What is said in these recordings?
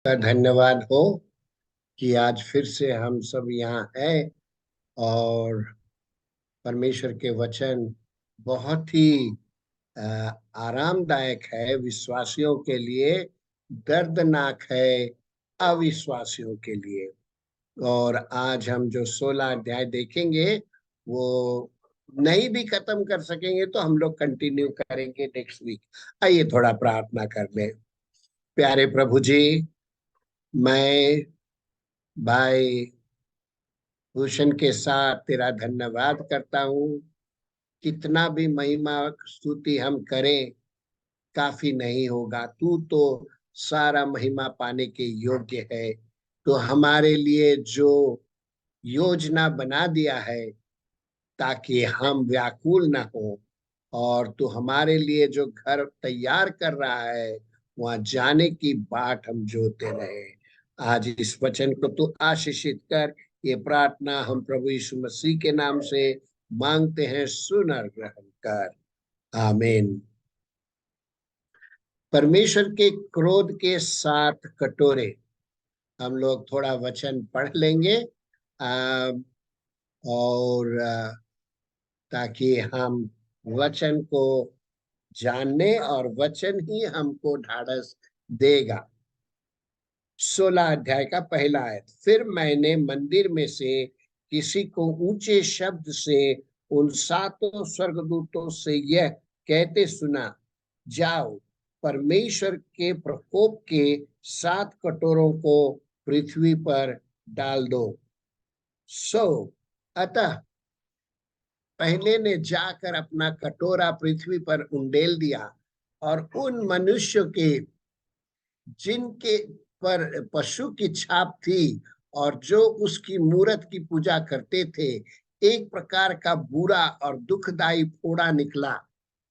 का धन्यवाद हो कि आज फिर से हम सब यहाँ हैं। और परमेश्वर के वचन बहुत ही अ, आरामदायक है विश्वासियों के लिए, दर्दनाक है अविश्वासियों के लिए। और आज हम जो 16 अध्याय देखेंगे वो नहीं भी खत्म कर सकेंगे तो हम लोग कंटिन्यू करेंगे नेक्स्ट वीक। आइए थोड़ा प्रार्थना कर ले। प्यारे प्रभु जी, मैं भाई भूषण के साथ तेरा धन्यवाद करता हूँ। कितना भी महिमा स्तुति हम करें काफी नहीं होगा। तू तो सारा महिमा पाने के योग्य है। तो हमारे लिए जो योजना बना दिया है ताकि हम व्याकुल ना हो, और तू हमारे लिए जो घर तैयार कर रहा है वहां जाने की बाट हम जोते रहे। आज इस वचन को तू आशीषित कर। ये प्रार्थना हम प्रभु यीशु मसीह के नाम से मांगते हैं, सुन और ग्रहण कर। आमीन। परमेश्वर के क्रोध के 7 कटोरे, हम लोग थोड़ा वचन पढ़ लेंगे। आ, और ताकि हम वचन को जानने, और वचन ही हमको ढाढ़स देगा। 16 अध्याय का पहला आयत। फिर मैंने मंदिर में से किसी को ऊंचे शब्द से उन 7 स्वर्गदूतों से यह कहते सुना, जाओ, परमेश्वर के प्रकोप के 7 कटोरों को पृथ्वी पर डाल दो। सो अतः पहले ने जाकर अपना कटोरा पृथ्वी पर उंडेल दिया, और उन मनुष्यों के जिनके पर पशु की छाप थी और जो उसकी मूरत की पूजा करते थे, एक प्रकार का बुरा और दुखदाई फोड़ा निकला।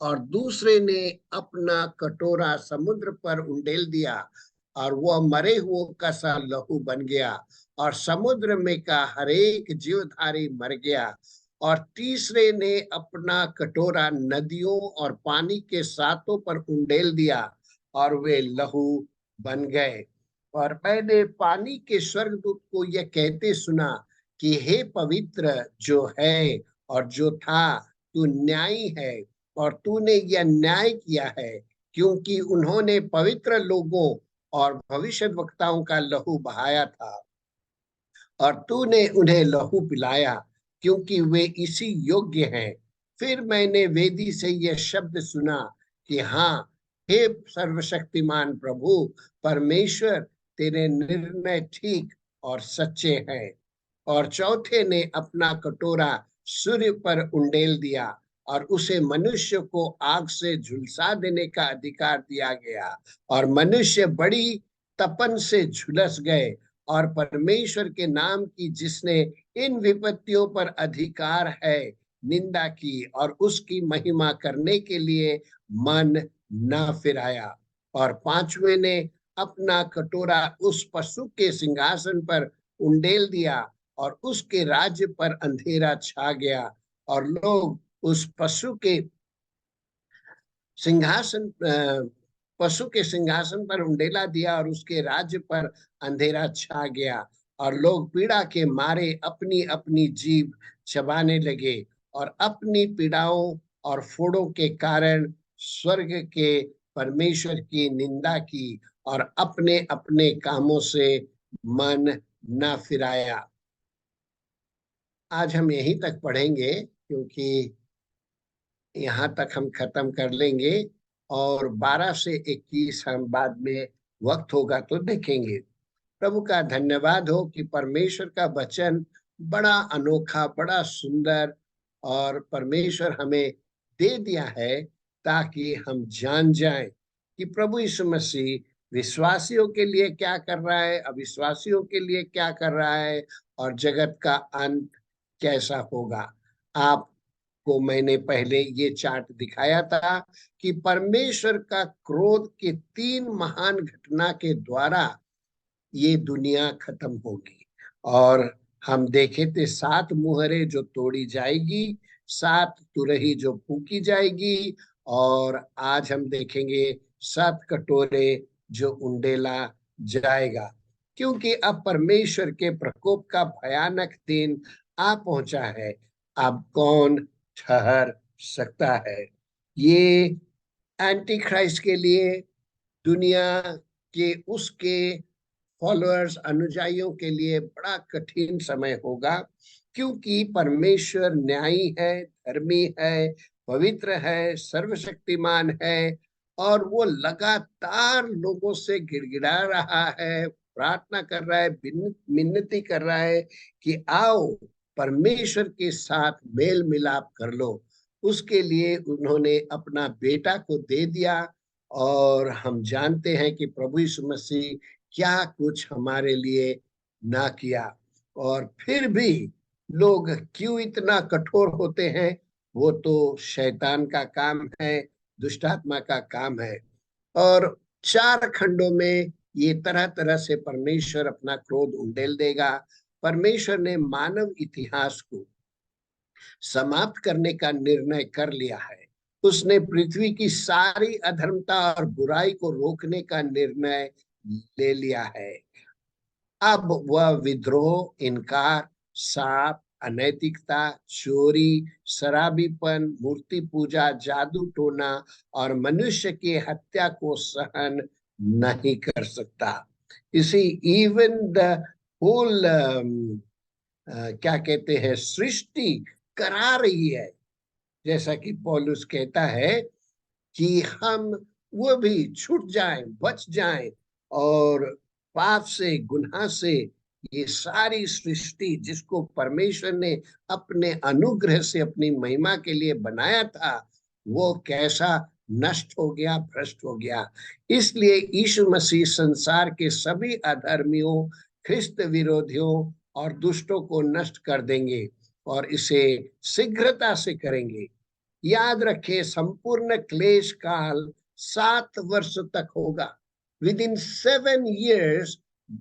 और दूसरे ने अपना कटोरा समुद्र पर उंडेल दिया, और वह मरे हुओं का सा लहू बन गया, और समुद्र में का हरेक जीवधारी मर गया। और तीसरे ने अपना कटोरा नदियों और पानी के सातों पर उंडेल दिया, और वे लहू बन गए। और मैंने पानी के स्वर्गदूत को यह कहते सुना कि हे पवित्र जो है और जो था, तू न्यायी है, और तूने यह न्याय किया है, क्योंकि उन्होंने पवित्र लोगों और भविष्यद्वक्ताओं का लहू बहाया था, और तूने उन्हें लहू पिलाया, क्योंकि वे इसी योग्य हैं। फिर मैंने वेदी से यह शब्द सुना कि हाँ, हे सर्वशक्तिमान प्रभु परमेश्वर, तेरे निर्णय ठीक और सच्चे हैं। और चौथे ने अपना कटोरा सूर्य पर उंडेल दिया, और उसे मनुष्य को आग से झुलसा देने का अधिकार दिया गया, और मनुष्य बड़ी तपन से झुलस गए, और परमेश्वर के नाम की जिसने इन विपत्तियों पर अधिकार है निंदा की, और उसकी महिमा करने के लिए मन न फिराया। और पांचवें ने अपना कटोरा उस पशु के सिंहासन पर उंडेल दिया, और उसके राज्य पर अंधेरा छा गया, और लोग उस सिंहासन पशु के सिंहासन पर उंडेला दिया, और उसके राज्य पर अंधेरा छा गया। और लोग पीड़ा के मारे अपनी अपनी जीभ चबाने लगे, और अपनी पीड़ाओं और फोड़ों के कारण स्वर्ग के परमेश्वर की निंदा की, और अपने अपने कामों से मन न फिराया। आज हम यहीं तक पढ़ेंगे, क्योंकि यहाँ तक हम खत्म कर लेंगे, और 12 से 21 हम बाद में वक्त होगा तो देखेंगे। प्रभु का धन्यवाद हो कि परमेश्वर का वचन बड़ा अनोखा, बड़ा सुंदर, और परमेश्वर हमें दे दिया है ताकि हम जान जाएं कि प्रभु यीशु मसीह विश्वासियों के लिए क्या कर रहा है, अविश्वासियों के लिए क्या कर रहा है, और जगत का अंत कैसा होगा। आपको मैंने पहले ये चार्ट दिखाया था कि परमेश्वर का क्रोध के 3 महान घटना के द्वारा ये दुनिया खत्म होगी। और हम देखे थे 7 मुहरें जो तोड़ी जाएगी, 7 तुरही जो फूकी जाएगी, और आज हम देखेंगे 7 कटोरे जो उंडेला जाएगा, क्योंकि अब परमेश्वर के प्रकोप का भयानक दिन आ पहुंचा है। अब कौन ठहर सकता है? ये एंटी क्राइस्ट के लिए, दुनिया के उसके फॉलोअर्स, अनुयायियों के लिए बड़ा कठिन समय होगा, क्योंकि परमेश्वर न्यायी है, धर्मी है, पवित्र है, सर्वशक्तिमान है, और वो लगातार लोगों से गिड़गिड़ा रहा है, प्रार्थना कर रहा है, मिन्नती कर रहा है कि आओ परमेश्वर के साथ मेल मिलाप कर लो। उसके लिए उन्होंने अपना बेटा को दे दिया, और हम जानते हैं कि प्रभु यीशु मसीह क्या कुछ हमारे लिए ना किया। और फिर भी लोग क्यों इतना कठोर होते हैं? वो तो शैतान का काम है, दुष्टात्मा का काम है। और 4 खंडों में ये तरह तरह से परमेश्वर अपना क्रोध उंडेल देगा। परमेश्वर ने मानव इतिहास को समाप्त करने का निर्णय कर लिया है। उसने पृथ्वी की सारी अधर्मता और बुराई को रोकने का निर्णय ले लिया है। अब वह विद्रोह, इनकार, साप, अनैतिकता, चोरी, शराबीपन, मूर्ति पूजा, जादू टोना और मनुष्य की हत्या को सहन नहीं कर सकता। इसी इवन द होल क्या कहते हैं, सृष्टि करा रही है। जैसा कि पौलुस कहता है कि हम वो भी छूट जाएं, बच जाएं, और पाप से, गुनाह से, ये सारी सृष्टि जिसको परमेश्वर ने अपने अनुग्रह से अपनी महिमा के लिए बनाया था, वो कैसा नष्ट हो गया, भ्रष्ट हो गया। इसलिए यीशु मसीह संसार के सभी अधर्मियों, ख्रिस्त विरोधियों और दुष्टों को नष्ट कर देंगे, और इसे शीघ्रता से करेंगे। याद रखें, संपूर्ण क्लेश काल 7 वर्ष तक होगा। With in 7 years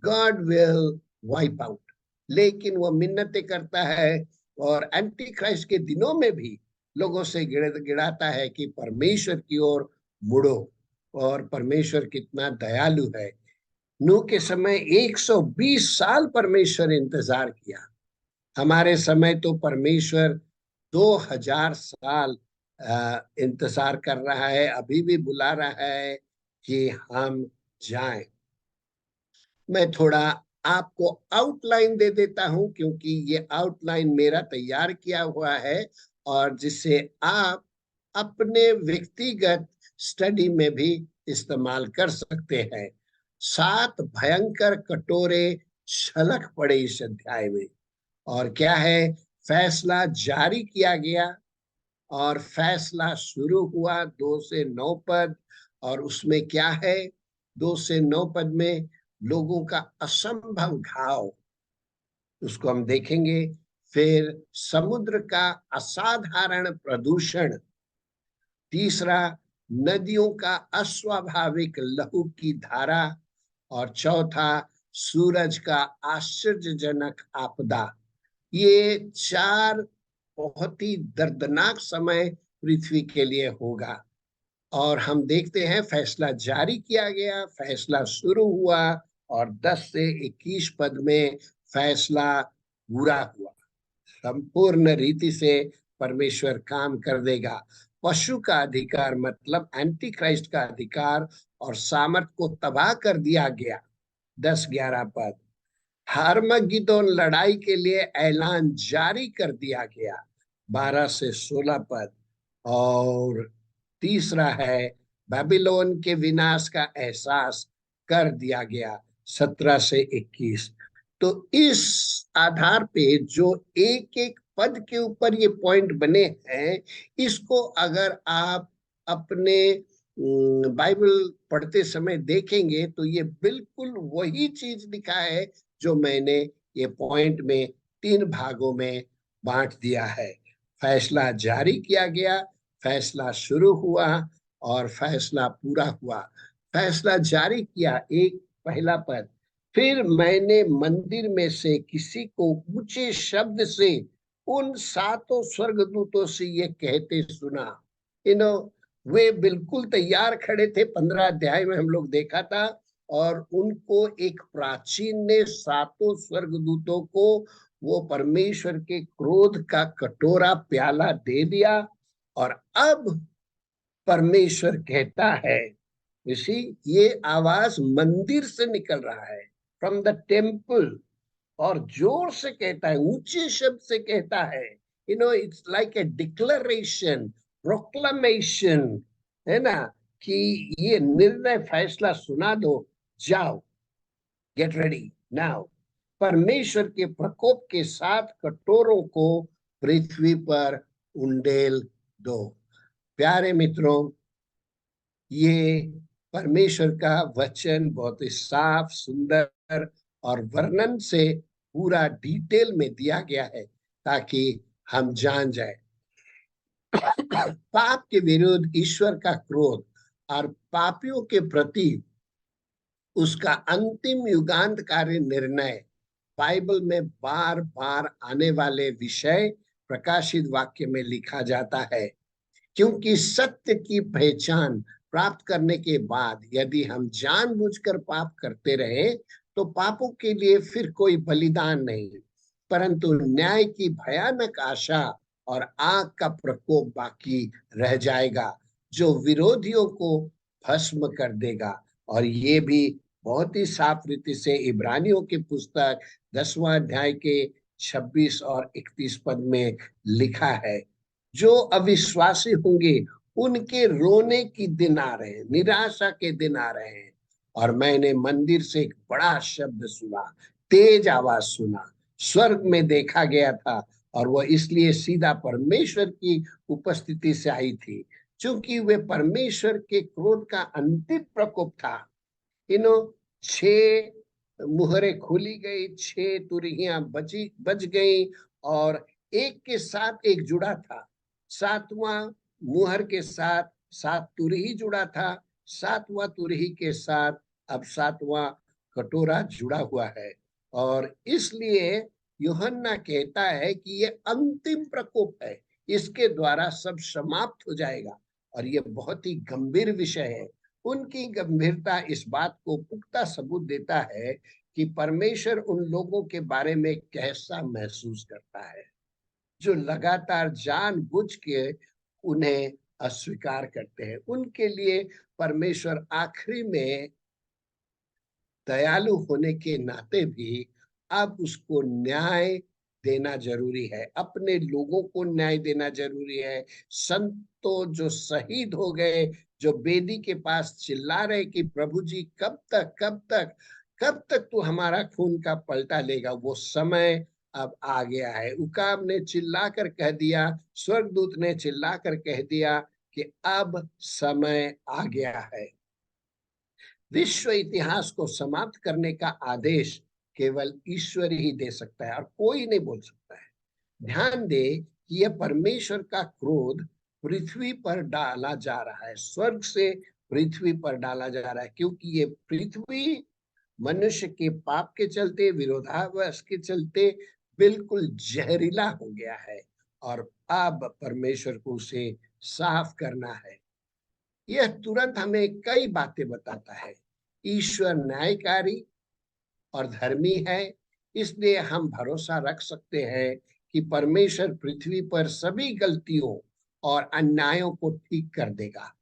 God will wipe out. लेकिन वो मिन्नतें करता है, और एंटी क्राइस्ट के दिनों में भी लोगों से गिड़ाता है कि परमेश्वर की ओर मुड़ो। और परमेश्वर कितना दयालु है। नूह के समय 120 साल परमेश्वर इंतजार किया। हमारे समय तो परमेश्वर 2000 साल इंतजार कर रहा है, अभी भी बुला रहा है कि हम जाएं। मैं थोड़ा आपको आउटलाइन दे देता हूं, क्योंकि ये आउटलाइन मेरा तैयार किया हुआ है, और जिसे आप अपने व्यक्तिगत स्टडी में भी इस्तेमाल कर सकते हैं। 7 भयंकर कटोरे छलक पड़े इस अध्याय में। और क्या है? फैसला जारी किया गया, और फैसला शुरू हुआ 2 से 9 पद। और उसमें क्या है? 2 से 9 पद में लोगों का असंभव घाव, उसको हम देखेंगे। फिर समुद्र का असाधारण प्रदूषण। तीसरा, नदियों का अस्वाभाविक लहू की धारा। और चौथा, सूरज का आश्चर्यजनक आपदा। ये 4 बहुत ही दर्दनाक समय पृथ्वी के लिए होगा। और हम देखते हैं फैसला जारी किया गया, फैसला शुरू हुआ, और 10 से 21 पद में फैसला पूरा हुआ। संपूर्ण रीति से परमेश्वर काम कर देगा। पशु का अधिकार मतलब एंटी क्राइस्ट का अधिकार और सामर्थ को तबाह कर दिया गया। 10-11 पद। हार्मगिदोन लड़ाई के लिए ऐलान जारी कर दिया गया। 12 से 16 पद। और तीसरा है, बेबीलोन के विनाश का एहसास कर दिया गया। 17 से 21। तो इस आधार पे जो एक एक पद के ऊपर ये पॉइंट बने हैं, इसको अगर आप अपने बाइबल पढ़ते समय देखेंगे तो ये बिल्कुल वही चीज लिखा है जो मैंने ये पॉइंट में 3 भागों में बांट दिया है। फैसला जारी किया गया, फैसला शुरू हुआ, और फैसला पूरा हुआ। फैसला जारी किया, एक पहला पद। फिर मैंने मंदिर में से किसी को ऊंचे शब्द से उन 7 स्वर्गदूतों से ये कहते सुना। वे बिल्कुल तैयार खड़े थे। 15 अध्याय में हम लोग देखा था और उनको एक प्राचीन ने सातों स्वर्गदूतों को वो परमेश्वर के क्रोध का कटोरा प्याला दे दिया। और अब परमेश्वर कहता है, इसी ये आवाज मंदिर से निकल रहा है, फ्रॉम द टेम्पल, और जोर से कहता है, ऊंचे शब्द से कहता है। It's like A declaration, proclamation, है ना, कि ये निर्णय फैसला सुना दो, जाओ, गेट रेडी नाउ। परमेश्वर के प्रकोप के साथ कटोरों को पृथ्वी पर उंडेल दो। प्यारे मित्रों, ये परमेश्वर का वचन बहुत ही साफ, सुंदर और वर्णन से पूरा डिटेल में दिया गया है, ताकि हम जान जाए पाप के विरुद्ध ईश्वर का क्रोध और पापियों के प्रति उसका अंतिम युगांतकारी निर्णय। बाइबल में बार बार आने वाले विषय प्रकाशित वाक्य में लिखा जाता है, क्योंकि सत्य की पहचान प्राप्त करने के बाद यदि हम जानबूझकर पाप करते रहे तो पापों के लिए फिर कोई बलिदान नहीं, परंतु न्याय की भयानक आशा और आग का प्रकोप बाकी रह जाएगा, जो विरोधियों को भस्म कर देगा। और ये भी बहुत ही साफ रीति से इब्रानियों की पुस्तक 10वां अध्याय के 26 और 31 पद में लिखा है, जो अविश्वासी होंगे उनके रोने की दिन आ रहे हैं, निराशा के दिन आ रहे हैं। और मैंने मंदिर से एक बड़ा शब्द सुना, तेज आवाज सुना, स्वर्ग में देखा गया था, और वह इसलिए सीधा परमेश्वर की उपस्थिति से आई थी, क्योंकि वे परमेश्वर के क्रोध का अंतिम प्रकोप था। इनो 6 मुहरें खोली गई, 6 तुरहियां बच गई, और एक के साथ एक जुड़ा था। 7वां मुहर के साथ 7 तुरही जुड़ा था, 7वां तुरही के साथ अब 7वां कटोरा जुड़ा हुआ है। और इसलिए यूहन्ना कहता है कि ये अंतिम प्रकोप है, इसके द्वारा सब समाप्त हो जाएगा। और ये बहुत ही गंभीर विषय है। उनकी गंभीरता इस बात को पुख्ता सबूत देता है कि परमेश्वर उन लोगों के बारे में कैसा महसूस करता है, जो लगातार जानबूझ के उन्हें अस्वीकार करते हैं। उनके लिए परमेश्वर आखिरी में दयालु होने के नाते भी अब उसको न्याय देना जरूरी है, अपने लोगों को न्याय देना जरूरी है। संतों जो शहीद हो गए, जो बेदी के पास चिल्ला रहे कि प्रभु जी कब तक कब तक कब तक तू हमारा खून का पलटा लेगा, वो समय अब आ गया है। उकाब ने चिल्लाकर कह दिया, स्वर्गदूत ने चिल्लाकर कह दिया कि अब समय आ गया है। विश्व इतिहास को समाप्त करने का आदेश केवल ईश्वर ही दे सकता है, और कोई नहीं बोल सकता है। ध्यान दे कि यह परमेश्वर का क्रोध पृथ्वी पर डाला जा रहा है, स्वर्ग से पृथ्वी पर डाला जा रहा है, क्योंकि ये पृथ्वी मनुष्य के पाप के चलते, विरोधाभास के चलते बिल्कुल जहरीला हो गया है, और अब परमेश्वर को उसे साफ करना है। यह तुरंत हमें कई बातें बताता है। ईश्वर न्यायकारी और धर्मी है, इसलिए हम भरोसा रख सकते हैं कि परमेश्वर पृथ्वी पर सभी गलतियों और अन्यायों को ठीक कर देगा।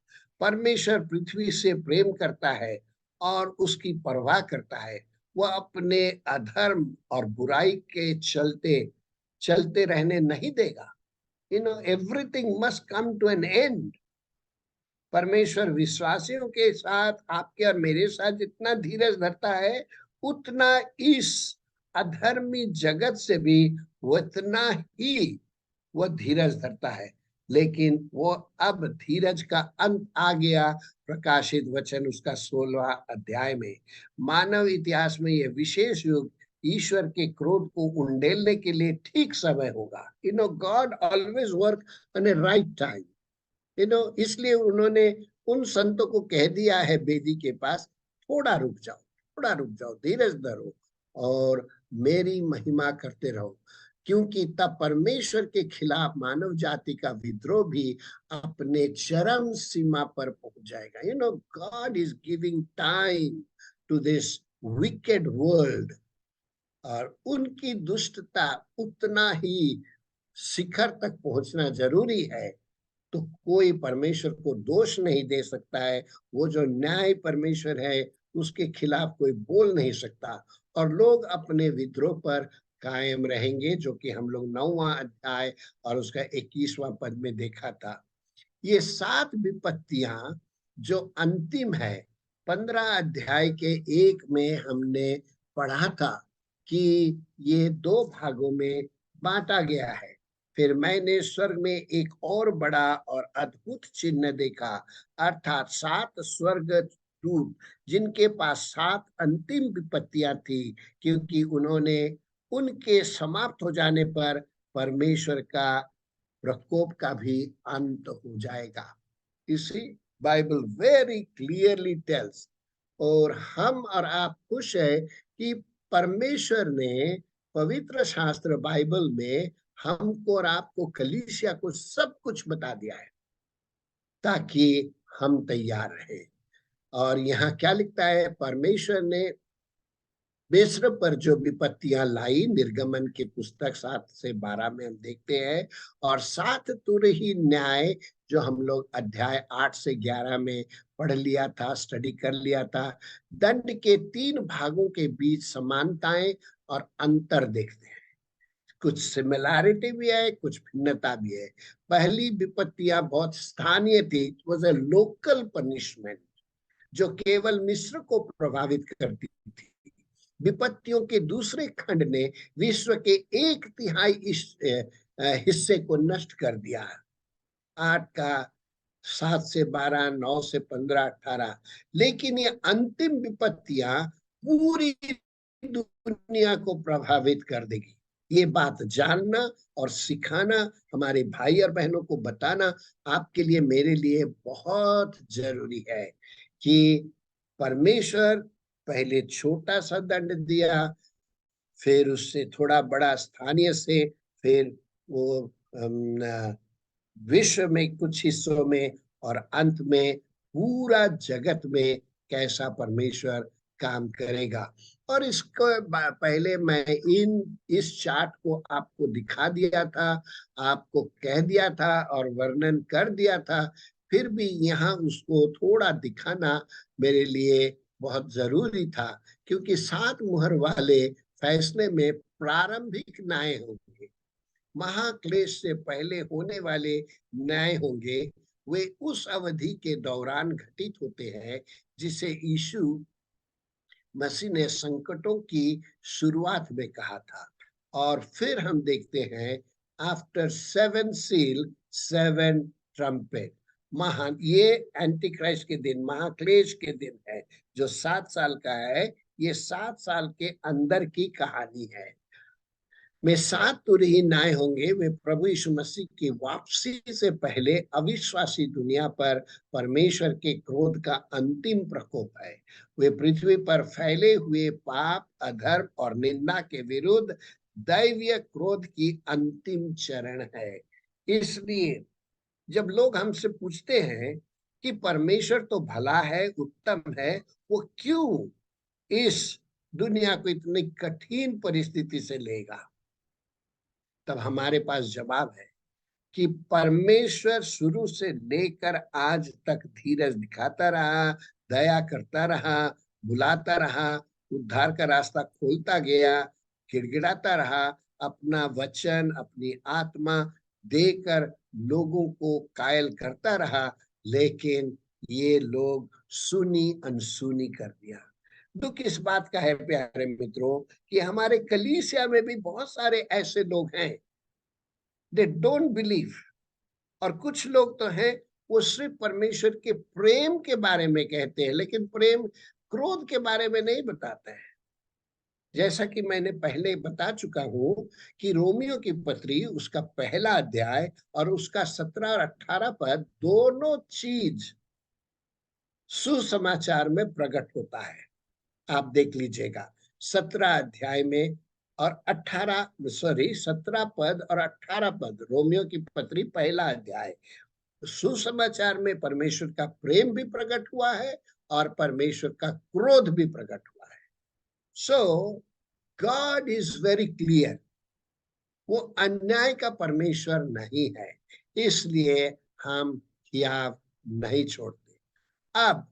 परमेश्वर पृथ्वी से प्रेम करता है और उसकी परवाह करता है। वह अपने अधर्म और बुराई के चलते चलते रहने नहीं देगा। Everything must come to an end. परमेश्वर विश्वासियों के साथ, आपके और मेरे साथ जितना धीरज धरता है, उतना इस अधर्मी जगत से भी उतना ही वह धीरज धरता है। लेकिन वो अब धीरज का अंत आ गया। प्रकाशित वचन उसका 16वां अध्याय में, मानव इतिहास में यह विशेष युग ईश्वर के क्रोध को उंडेलने के लिए ठीक समय होगा। God always work on A right time. इसलिए उन्होंने उन संतों को कह दिया है बेदी के पास, थोड़ा रुक जाओ, थोड़ा रुक जाओ, धीरज धरो और मेरी महिमा करते रहो, क्योंकि तब परमेश्वर के खिलाफ मानव जाति का विद्रोह भी अपने चरम सीमा पर पहुंच जाएगा। God is giving time to this wicked world, और उनकी दुष्टता उतना ही शिखर तक पहुंचना जरूरी है, तो कोई परमेश्वर को दोष नहीं दे सकता है। वो जो न्याय परमेश्वर है उसके खिलाफ कोई बोल नहीं सकता, और लोग अपने विद्रोह पर कायम रहेंगे, जो कि हम लोग 9वां अध्याय और उसका 21वां पद में देखा था। ये 7 विपत्तियां जो अंतिम है, 15 अध्याय के 1 में हमने पढ़ा था कि ये 2 भागों में बांटा गया है। फिर मैंने स्वर्ग में एक और बड़ा और अद्भुत चिन्ह देखा, अर्थात 7 स्वर्ग दूत, जिनके पास 7 अंतिम विपत्तियां थी, क्योंकि उन्होंने उनके समाप्त हो जाने पर परमेश्वर का प्रकोप का भी अंत हो जाएगा। इसी बाइबल वेरी क्लियरली टेल्स, और हम और आप खुश है कि परमेश्वर ने पवित्र शास्त्र बाइबल में हमको और आपको, कलीसिया को सब कुछ बता दिया है ताकि हम तैयार रहे। और यहाँ क्या लिखता है, परमेश्वर ने मिस्र पर जो विपत्तियां लाई, निर्गमन की पुस्तक 7 से 12 में हम देखते हैं, और 7 तुरही न्याय जो हम लोग अध्याय 8 से 11 में पढ़ लिया था, स्टडी कर लिया था। दंड के 3 भागों के बीच समानताएं और अंतर देखते हैं। कुछ सिमिलैरिटी भी है, कुछ भिन्नता भी है। पहली विपत्तियां बहुत स्थानीय थी, it was a local punishment जो केवल मिस्र को प्रभावित करती थी। विपत्तियों के दूसरे खंड ने विश्व के 1/3 हिस्से को नष्ट कर दिया। 8 का 7 से 12, 9 से 15, 18। लेकिन ये अंतिम विपत्तियां पूरी दुनिया को प्रभावित कर देगी। ये बात जानना और सिखाना, हमारे भाई और बहनों को बताना आपके लिए, मेरे लिए बहुत जरूरी है कि परमेश्वर पहले छोटा सा दंड दिया, फिर उससे थोड़ा बड़ा स्थानीय से, फिर वो विश्व में कुछ हिस्सों में, और अंत में पूरा जगत में कैसा परमेश्वर काम करेगा। और इसको पहले मैं इस चार्ट को आपको दिखा दिया था, आपको कह दिया था और वर्णन कर दिया था, फिर भी यहाँ उसको थोड़ा दिखाना मेरे लिए बहुत जरूरी था, क्योंकि 7 मुहर वाले फैसले में प्रारंभिक न्याय होंगे, महाक्लेश से पहले होने वाले न्याय होंगे। वे उस अवधि के दौरान घटित होते हैं जिसे यीशु मसीह ने संकटों की शुरुआत में कहा था। और फिर हम देखते हैं आफ्टर 7 सील 7 ट्रम्पेट, महान, ये एंटी क्राइस्ट के दिन, महाक्लेश के दिन है, जो 7 साल का है। ये 7 साल के अंदर की कहानी है। में 7 तुरही न्याय होंगे। वे प्रभु यीशु मसीह की वापसी से पहले अविश्वासी दुनिया पर परमेश्वर के क्रोध का अंतिम प्रकोप है। वे पृथ्वी पर फैले हुए पाप, अधर्म और निंदा के विरुद्ध दैवीय क्रोध की अंतिम चरण है। इसलिए जब लोग हमसे पूछते हैं कि परमेश्वर तो भला है, उत्तम है, वो क्यों इस दुनिया को इतनी कठिन परिस्थिति से लेगा, तब हमारे पास जवाब है कि परमेश्वर शुरू से लेकर आज तक धीरज दिखाता रहा, दया करता रहा, बुलाता रहा, उद्धार का रास्ता खोलता गया, गिड़गिड़ाता रहा, अपना वचन, अपनी आत्मा देकर लोगों को कायल करता रहा, लेकिन ये लोग सुनी अनसुनी कर दिया। दुख इस बात का है प्यारे मित्रों कि हमारे कलीसिया में भी बहुत सारे ऐसे लोग हैं, दे डोंट बिलीव। और कुछ लोग तो हैं, वो सिर्फ परमेश्वर के प्रेम के बारे में कहते हैं, लेकिन प्रेम क्रोध के बारे में नहीं बताते हैं। जैसा कि मैंने पहले बता चुका हूं कि रोमियो की पत्री, उसका पहला अध्याय और उसका 17 और 18 पद, दोनों चीज सुसमाचार में प्रकट होता है। आप देख लीजिएगा 17 अध्याय में और 17 पद और 18 पद, रोमियो की पत्री पहला अध्याय, सुसमाचार में परमेश्वर का प्रेम भी प्रकट हुआ है, और परमेश्वर का क्रोध भी प्रकट हुआ है। सो गॉड इज वेरी क्लियर, वो अन्याय का परमेश्वर नहीं है, इसलिए हम हियाव नहीं छोड़ते। अब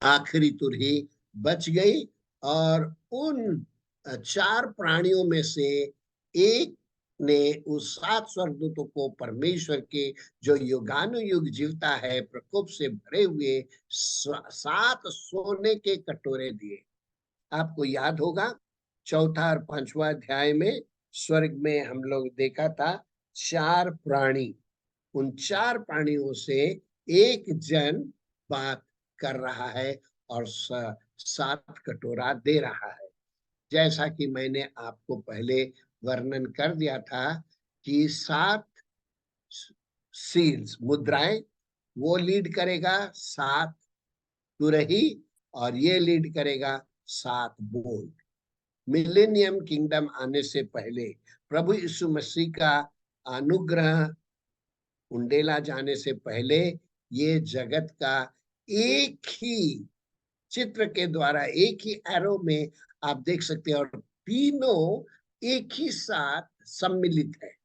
आखिरी तुरही बच गई और उन चार प्राणियों में से एक ने उस सात स्वर्गदूतों को परमेश्वर के जो युगानुयुग जीवता है प्रकोप से भरे हुए सात सोने के कटोरे दिए। आपको याद होगा चौथा और पांचवा अध्याय में स्वर्ग में हम लोग देखा था चार प्राणी, उन चार प्राणियों से एक जन बात कर रहा है और सात कटोरा दे रहा है। जैसा कि मैंने आपको पहले वर्णन कर दिया था कि सात सील्स मुद्राएं, वो लीड करेगा सात तुरही और ये लीड करेगा सात बोल। मिलेनियम किंगडम आने से पहले प्रभु यीशु मसीह का अनुग्रह उंडेला जाने से पहले ये जगत का एक ही चित्र के द्वारा, एक ही एरो में आप देख सकते हैं और तीनों एक ही साथ सम्मिलित है,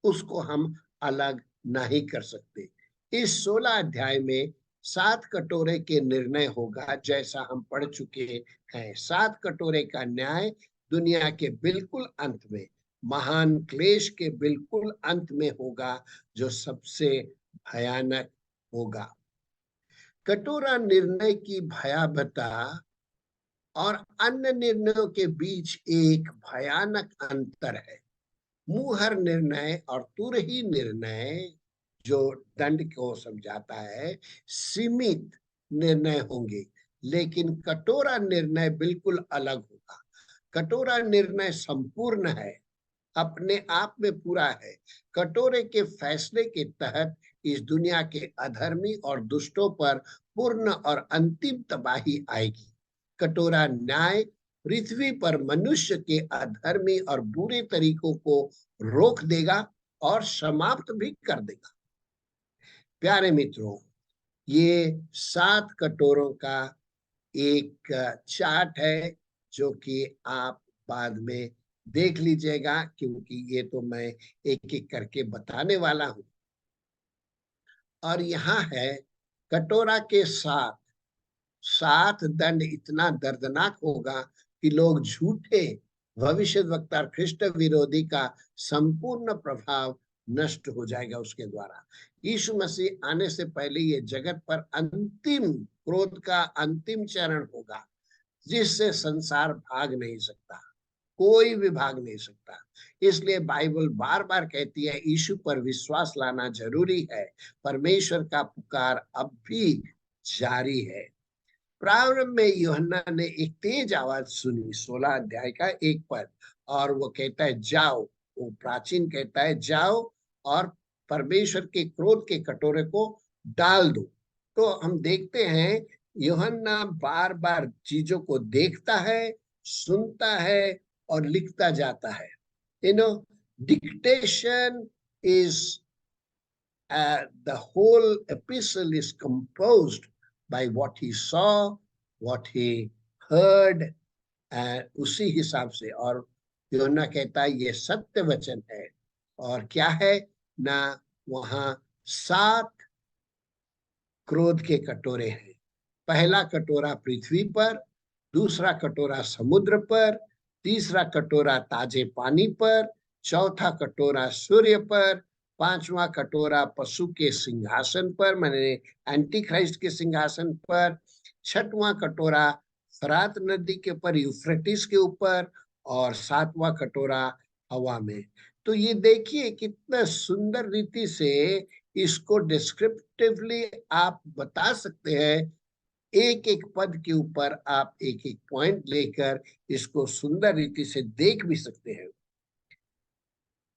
उसको हम अलग नहीं कर सकते। इस 16 अध्याय में सात कटोरे के निर्णय होगा, जैसा हम पढ़ चुके हैं। सात कटोरे का न्याय दुनिया के बिल्कुल अंत में, महान क्लेश के बिल्कुल अंत में होगा, जो सबसे भयानक होगा। कटोरा निर्णय की भयावहता और अन्य निर्णयों के बीच एक भयानक अंतर है। मुहर निर्णय और तुरही निर्णय जो दंड को समझाता है, सीमित निर्णय होंगे, लेकिन कटोरा निर्णय बिल्कुल अलग होगा। कटोरा निर्णय संपूर्ण है, अपने आप में पूरा है। कटोरे के फैसले के तहत इस दुनिया के अधर्मी और दुष्टों पर पूर्ण और अंतिम तबाही आएगी। कटोरा न्याय पृथ्वी पर मनुष्य के अधर्मी और बुरे तरीकों को रोक देगा और समाप्त भी कर देगा। प्यारे मित्रों, ये सात कटोरों का एक चार्ट है जो कि आप बाद में देख लीजिएगा, क्योंकि ये तो मैं एक एक करके बताने वाला हूं। और यहाँ है कटोरा के साथ सात दंड इतना दर्दनाक होगा कि लोग झूठे भविष्यद्वक्ता और ख्रिस्ट विरोधी का संपूर्ण प्रभाव नष्ट हो जाएगा उसके द्वारा। यीशु मसीह आने से पहले ये जगत पर अंतिम क्रोध का अंतिम चरण होगा, जिससे संसार भाग नहीं सकता, कोई भी भाग नहीं सकता। इसलिए बाइबल बार बार कहती है यीशु पर विश्वास लाना जरूरी है। परमेश्वर का पुकार अब भी जारी है। प्रारंभ में यूहन्ना ने एक तेज आवाज सुनी, 16 अध्याय का एक पद, और वो कहता है जाओ, वो प्राचीन कहता है जाओ और परमेश्वर के क्रोध के कटोरे को डाल दो। तो हम देखते हैं यूहन्ना बार बार चीजों को देखता है, सुनता है और लिखता जाता है। Dictation is the whole epistle is composed by what he saw, what he heard, उसी हिसाब से। और यूहन्ना कहता है ये सत्य वचन है। और क्या है ना, वहां सात क्रोध के कटोरे हैं। पहला कटोरा पृथ्वी पर, दूसरा कटोरा समुद्र पर, तीसरा कटोरा ताजे पानी पर, चौथा कटोरा सूर्य पर, पांचवा कटोरा पशु के सिंहासन पर, माने एंटी क्राइस्ट के सिंहासन पर, छठवां कटोरा फरात नदी के ऊपर, यूफ्रेटिस के ऊपर, और सातवां कटोरा हवा में। तो ये देखिए कितना सुंदर रीति से इसको डिस्क्रिप्टिवली आप बता सकते हैं। एक एक पद के ऊपर आप एक एक पॉइंट लेकर इसको सुंदर रीति से देख भी सकते हैं।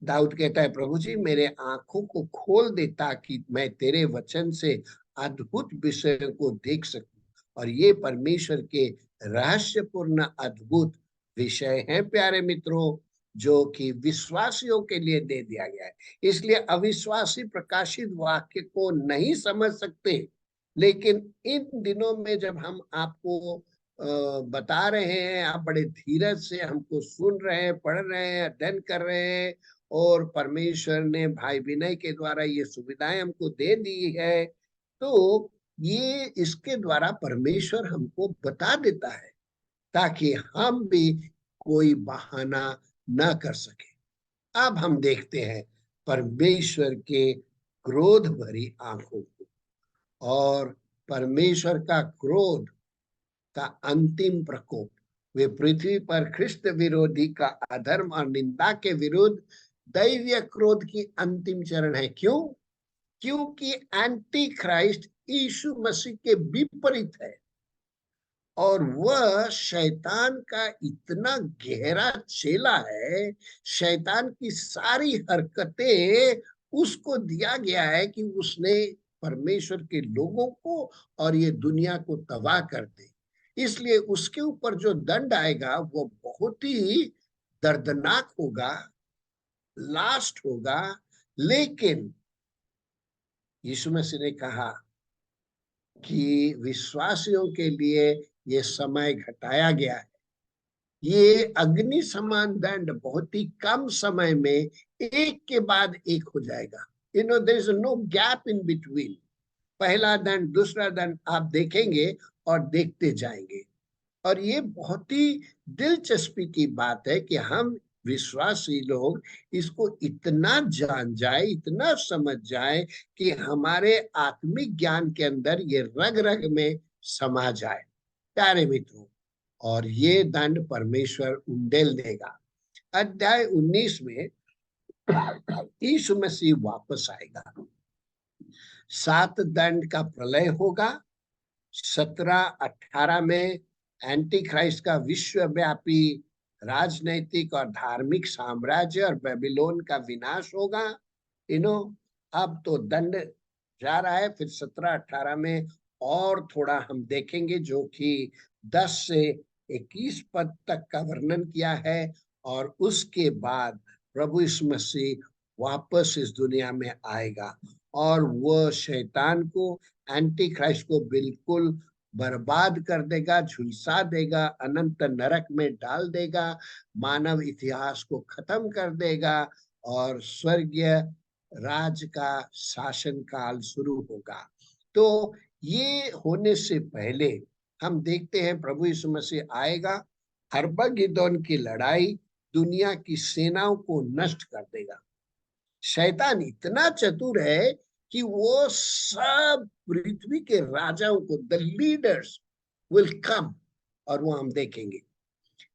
दाऊद कहता है प्रभु जी मेरे आंखों को खोल दे ताकि मैं तेरे वचन से अद्भुत विषयों को देख सकूं। और ये परमेश्वर के रहस्यपूर्ण अद्भुत विषय हैं प्यारे मित्रों, जो कि विश्वासियों के लिए दे दिया गया है। इसलिए अविश्वासी प्रकाशित वाक्य को नहीं समझ सकते, लेकिन इन दिनों में जब हम आपको बता रहे हैं, आप बड़े धीरज से हमको सुन रहे हैं, पढ़ रहे हैं, अध्ययन कर रहे हैं, और परमेश्वर ने भाई विनय के द्वारा ये सुविधाएं हमको दे दी है, तो ये इसके द्वारा परमेश्वर हमको बता देता है ताकि हम भी कोई बहाना न कर सके। अब हम देखते हैं परमेश्वर के क्रोध भरी आंखों को, और परमेश्वर का क्रोध का अंतिम प्रकोप, वे पृथ्वी पर ख्रिस्त विरोधी का अधर्म और निंदा के विरुद्ध दैवीय क्रोध की अंतिम चरण है। क्यों? क्योंकि एंटी क्राइस्ट यीशु मसीह के विपरीत है, और वह शैतान का इतना गहरा चेला है, शैतान की सारी हरकतें उसको दिया गया है कि उसने परमेश्वर के लोगों को और ये दुनिया को तबाह कर दे। इसलिए उसके ऊपर जो दंड आएगा वो बहुत ही दर्दनाक होगा, लास्ट होगा। लेकिन यीशु मसीह ने कहा कि विश्वासियों के लिए ये समय घटाया गया है। ये अग्नि समान दंड बहुत ही कम समय में एक के बाद एक हो जाएगा। There is no gap in between. पहला दंड, दूसरा दंड आप देखेंगे और देखते जाएंगे। और ये बहुत ही दिलचस्पी की बात है कि हम विश्वासी लोग इसको इतना जान जाए, इतना समझ जाए कि हमारे आत्मिक ज्ञान के अंदर ये रग रग में समा जाए। प्यारे मित्रों, और ये दंड परमेश्वर उंडेल देगा। अध्याय 19 में यीशु मसीह वापस आएगा, 7 दंड का प्रलय होगा। 17-18 में एंटी क्राइस्ट का विश्वव्यापी राजनैतिक और धार्मिक साम्राज्य और बेबीलोन का विनाश होगा। अब तो दंड जा रहा है, फिर 17-18 में और थोड़ा हम देखेंगे जो कि 10 से 21 पद तक का वर्णन किया है। और उसके बाद प्रभु यीशु मसीह वापस इस दुनिया में आएगा, और वह शैतान को, एंटी क्राइस्ट को बिल्कुल बर्बाद कर देगा, झुलसा देगा, अनंत नरक में डाल देगा, मानव इतिहास को खत्म कर देगा, और स्वर्गीय राज का शासन काल शुरू होगा। तो ये होने से पहले हम देखते हैं प्रभु यीशु मसीह आएगा, हर्बगिदोन की लड़ाई दुनिया की सेनाओं को नष्ट कर देगा। शैतान इतना चतुर है कि वो सब पृथ्वी के राजाओं को, द लीडर्स विल कम, और वो हम देखेंगे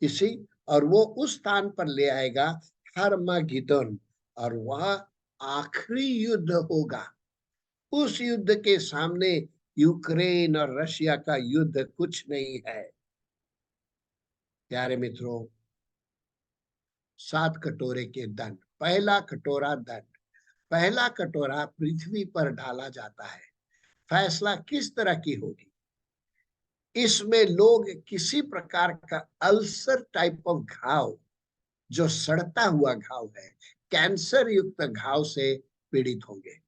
इसी, और वो उस स्थान पर ले आएगा हर्मगिदोन, और वह आखिरी युद्ध होगा। उस युद्ध के सामने यूक्रेन और रशिया का युद्ध कुछ नहीं है। प्यारे मित्रों, 7 कटोरे के दंड। पहला कटोरा दंड, पहला कटोरा पृथ्वी पर डाला जाता है। फैसला किस तरह की होगी? इसमें लोग किसी प्रकार का अल्सर टाइप ऑफ घाव, जो सड़ता हुआ घाव है, कैंसर युक्त घाव से पीड़ित होंगे।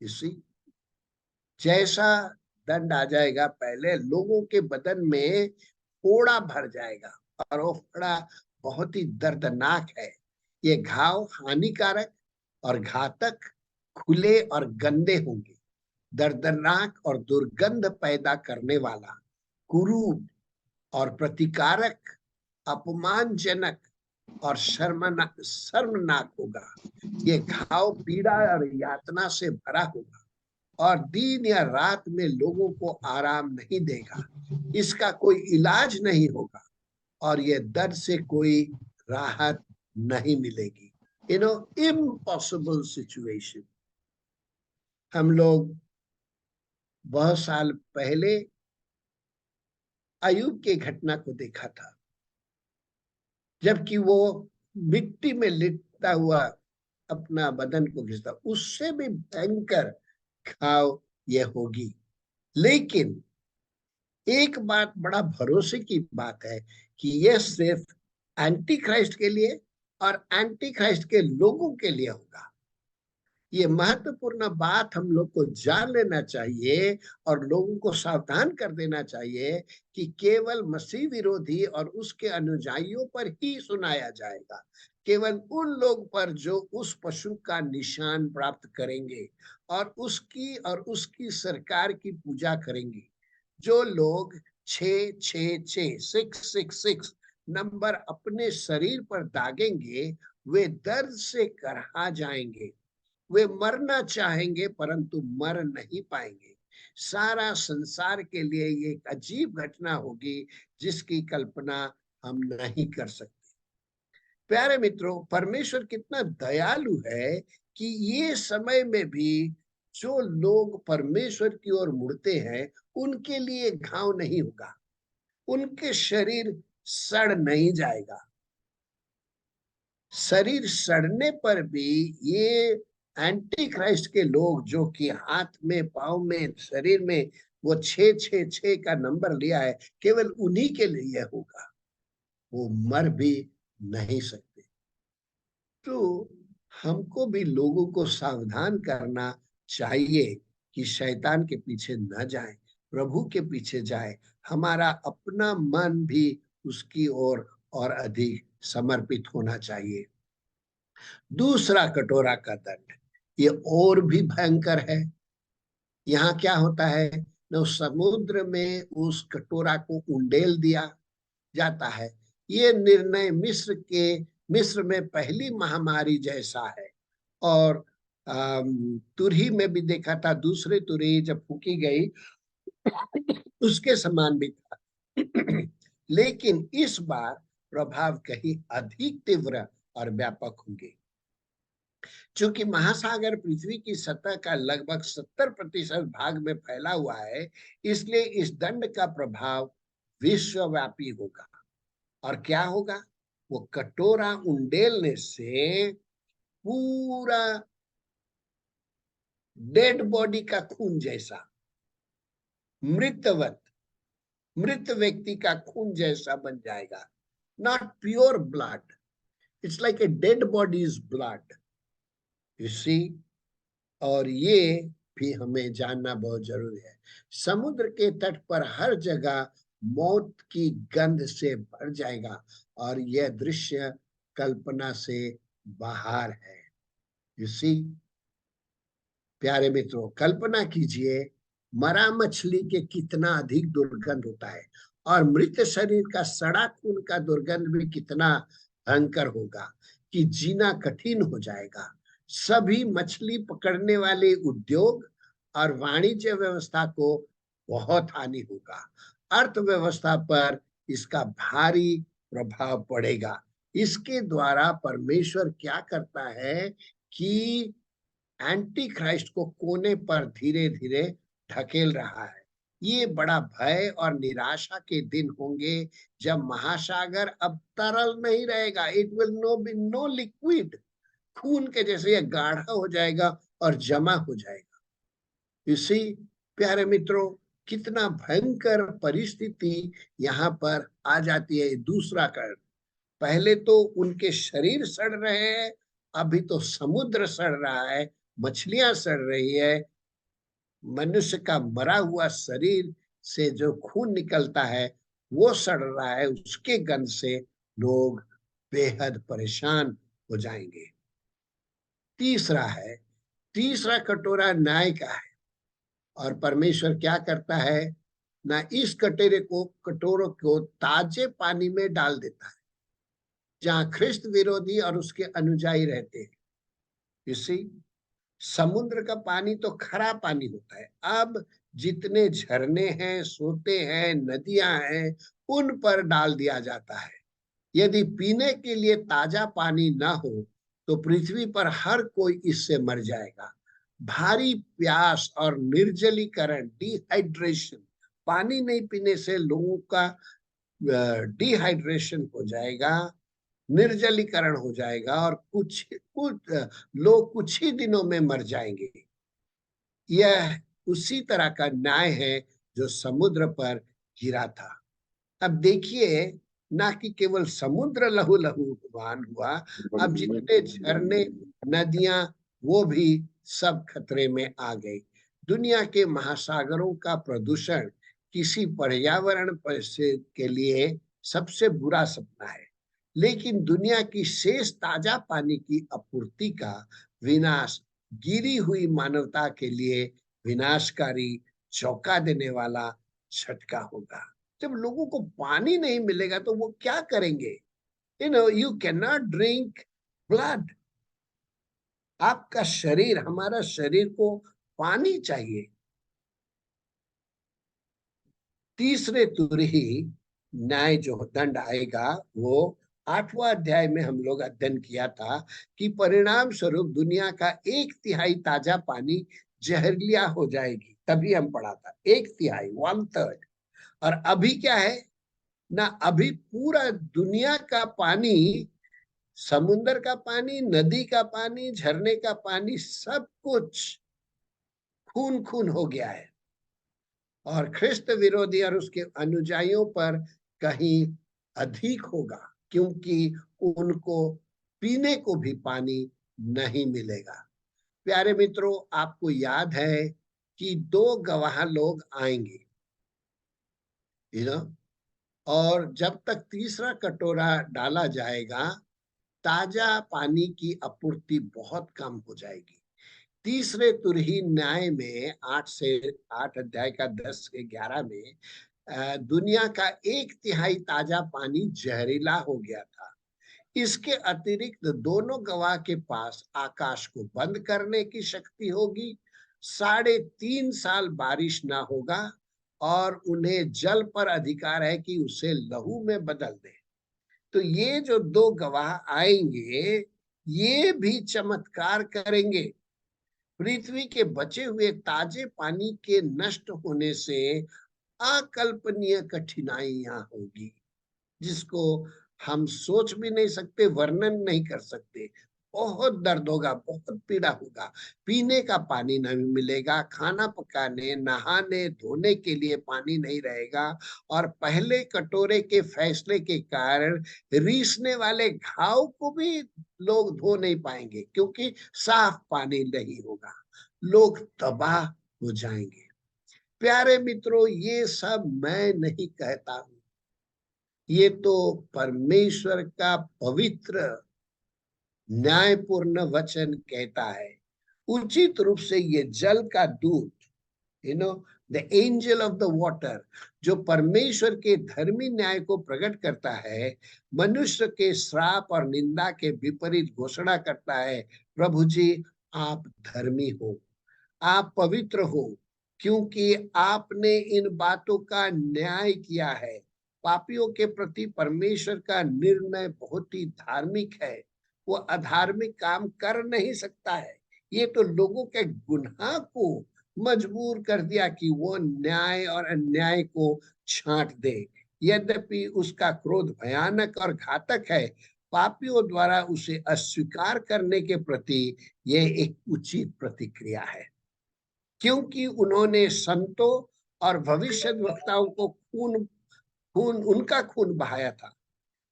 इसी जैसा दंड आ जाएगा, पहले लोगों के बदन में फोड़ा भर जाएगा, और वो फोड़ा बहुत ही दर्दनाक है। ये घाव हानिकारक और घातक, खुले और गंदे होंगे, दर्दनाक और दुर्गंध पैदा करने वाला, कुरूप और प्रतिकारक, अपमानजनक और शर्मनाक होगा। ये घाव पीड़ा और यातना से भरा होगा, और दिन या रात में लोगों को आराम नहीं देगा। इसका कोई इलाज नहीं होगा, और ये दर्द से कोई राहत नहीं मिलेगी। Impossible situation. हम लोग बहुत साल पहले अयूब के घटना को देखा था, जबकि वो मिट्टी में लिटता हुआ अपना बदन को घिसता, उससे भी भयंकर घाव यह होगी। लेकिन एक बात बड़ा भरोसे की बात है कि यह सिर्फ एंटी क्राइस्ट के लिए और एंटी क्राइस्ट के लोगों के लिए होगा। ये महत्वपूर्ण बात हम लोग को जान लेना चाहिए और लोगों को सावधान कर देना चाहिए कि केवल मसीह विरोधी और उसके अनुयायियों पर ही सुनाया जाएगा, केवल उन लोग पर जो उस पशु का निशान प्राप्त करेंगे और उसकी सरकार की पूजा करेंगे। जो लोग 666 666 नंबर अपने शरीर पर दागेंगे, वे दर्द से करहा जाएंगे। वे मरना चाहेंगे परंतु मर नहीं पाएंगे। सारा संसार के लिए ये एक अजीब घटना होगी जिसकी कल्पना हम नहीं कर सकते। प्यारे मित्रों, परमेश्वर कितना दयालु है कि ये समय में भी जो लोग परमेश्वर की ओर मुड़ते हैं उनके लिए घाव नहीं होगा, उनके शरीर सड़ नहीं जाएगा। शरीर सड़ने पर भी ये एंटी क्राइस्ट के लोग जो कि हाथ में, पांव में, शरीर में वो 666 का नंबर लिया है, केवल उन्हीं के लिए होगा। वो मर भी नहीं सकते। तो हमको भी लोगों को सावधान करना चाहिए कि शैतान के पीछे न जाए, प्रभु के पीछे जाए। हमारा अपना मन भी उसकी ओर और अधिक समर्पित होना चाहिए। दूसरा, कटोरा का दंड, ये और भी भयंकर है। यहाँ क्या होता है न, समुद्र में उस कटोरा को उंडेल दिया जाता है। ये निर्णय मिस्र में पहली महामारी जैसा है। और तुरही में भी देखा था, दूसरी तुरही जब फूकी गई उसके समान भी था। लेकिन इस बार प्रभाव कहीं अधिक तीव्र और व्यापक होंगे। चूंकि महासागर पृथ्वी की सतह का लगभग 70% भाग में फैला हुआ है, इसलिए इस दंड का प्रभाव विश्वव्यापी होगा। और क्या होगा? वो कटोरा उंडेलने से पूरा डेड बॉडी का खून जैसा, मृतवत, मृत व्यक्ति का खून जैसा बन जाएगा। Not pure blood, it's like a dead body's blood, you see. और ये भी हमें जानना बहुत जरूरी है। समुद्र के तट पर हर जगह मौत की गंध से भर जाएगा और यह दृश्य कल्पना से बाहर है। यू सी, प्यारे मित्रों, कल्पना कीजिए मरा मछली के कितना अधिक दुर्गंध होता है और मृत शरीर का सड़ा खून का दुर्गंध भी कितना भयंकर होगा कि जीना कठिन हो जाएगा। सभी मछली पकड़ने वाले उद्योग और वाणिज्य व्यवस्था को बहुत हानि होगा। अर्थव्यवस्था पर इसका भारी प्रभाव पड़ेगा। इसके द्वारा परमेश्वर क्या करता है कि एंटी क्राइस्ट को कोने पर धीरे धीरे ढकेल रहा है। ये बड़ा भय और निराशा के दिन होंगे जब महासागर अब तरल नहीं रहेगा। It will no be no liquid, खून के जैसे ये गाढ़ा हो जाएगा और जमा हो जाएगा। इसी, प्यारे मित्रों, कितना भयंकर परिस्थिति यहाँ पर आ जाती है। दूसरा कारण, पहले तो उनके शरीर सड़ रहे हैं, अभी तो समुद्र सड़ रहा है, मछलियां सड़ रही है। मनुष्य का मरा हुआ शरीर से जो खून निकलता है वो सड़ रहा है, उसके गंध से लोग बेहद परेशान हो जाएंगे। तीसरा कटोरा न्याय का है। और परमेश्वर क्या करता है ना, इस कटोरों को ताजे पानी में डाल देता है जहां ख्रिस्त विरोधी और उसके अनुयायी रहते हैं। इसी, समुद्र का पानी तो खरा पानी होता है। अब जितने झरने हैं, सोते हैं, नदियां हैं, उन पर डाल दिया जाता है। यदि पीने के लिए ताजा पानी ना हो तो पृथ्वी पर हर कोई इससे मर जाएगा। भारी प्यास और निर्जलीकरण, डिहाइड्रेशन, पानी नहीं पीने से लोगों का डिहाइड्रेशन हो जाएगा, निर्जलीकरण हो जाएगा और कुछ कुछ लोग कुछ ही दिनों में मर जाएंगे। यह उसी तरह का न्याय है जो समुद्र पर गिरा था। अब देखिए, ना कि केवल समुद्र लहू लहूवान हुआ, अब जितने झरने, नदियां, वो भी सब खतरे में आ गई। दुनिया के महासागरों का प्रदूषण किसी पर्यावरण परिस्थिति के लिए सबसे बुरा सपना है, लेकिन दुनिया की शेष ताजा पानी की आपूर्ति का विनाश गिरी हुई मानवता के लिए विनाशकारी, चौंका देने वाला झटका होगा। जब लोगों को पानी नहीं मिलेगा तो वो क्या करेंगे? you cannot drink blood. आपका शरीर, हमारा शरीर को पानी चाहिए। तीसरे तुरही न्याय जो दंड आएगा वो 8वां अध्याय में हम लोग अध्ययन किया था कि परिणाम स्वरूप दुनिया का 1/3 ताजा पानी जहरीला हो जाएगी। तभी हम पढ़ा था 1/3, 1/3। और अभी क्या है ना, अभी पूरा दुनिया का पानी, समुद्र का पानी, नदी का पानी, झरने का पानी, सब कुछ खून खून हो गया है। और ख्रिस्त विरोधी और उसके अनुयायियों पर कहीं अधिक होगा, क्योंकि उनको पीने को भी पानी नहीं मिलेगा। प्यारे मित्रों, आपको याद है कि 2 गवाह लोग आएंगे, और जब तक तीसरा कटोरा डाला जाएगा, ताजा पानी की आपूर्ति बहुत कम हो जाएगी। तीसरे तुरही न्याय में 8 अध्याय का 10 से 11 में दुनिया का 1/3 ताजा पानी जहरीला हो गया था। इसके अतिरिक्त दोनों गवाह के पास आकाश को बंद करने की शक्ति होगी, 3.5 साल बारिश ना होगा, और उन्हें जल पर अधिकार है कि उसे लहू में बदल दे। तो ये जो 2 गवाह आएंगे, ये भी चमत्कार करेंगे। पृथ्वी के बचे हुए ताजे पानी के नष्ट होने से अकल्पनीय कठिनाइयां होगी, जिसको हम सोच भी नहीं सकते, वर्णन नहीं कर सकते। बहुत दर्द होगा, बहुत पीड़ा होगा। पीने का पानी नहीं मिलेगा, खाना पकाने, नहाने धोने के लिए पानी नहीं रहेगा, और पहले कटोरे के फैसले के कारण रीसने वाले घाव को भी लोग धो नहीं पाएंगे, क्योंकि साफ पानी नहीं होगा। लोग तबाह हो जाएंगे। प्यारे मित्रों, ये सब मैं नहीं कहता हूं, ये तो परमेश्वर का पवित्र न्यायपूर्ण वचन कहता है। उचित रूप से ये जल का दूत, the angel of the water, जो परमेश्वर के धर्मी न्याय को प्रकट करता है, मनुष्य के श्राप और निंदा के विपरीत घोषणा करता है, प्रभु जी आप धर्मी हो, आप पवित्र हो, क्योंकि आपने इन बातों का न्याय किया है। पापियों के प्रति परमेश्वर का निर्णय बहुत ही धार्मिक है, वो अधार्मिक काम कर नहीं सकता है। ये तो लोगों के गुनाह को मजबूर कर दिया कि वो न्याय और अन्याय को छांट दे। यद्यपि उसका क्रोध भयानक और घातक है, पापियों द्वारा उसे अस्वीकार करने के प्रति यह एक उचित प्रतिक्रिया है, क्योंकि उन्होंने संतों और भविष्यद्वक्ताओं को खून खून उनका खून बहाया था,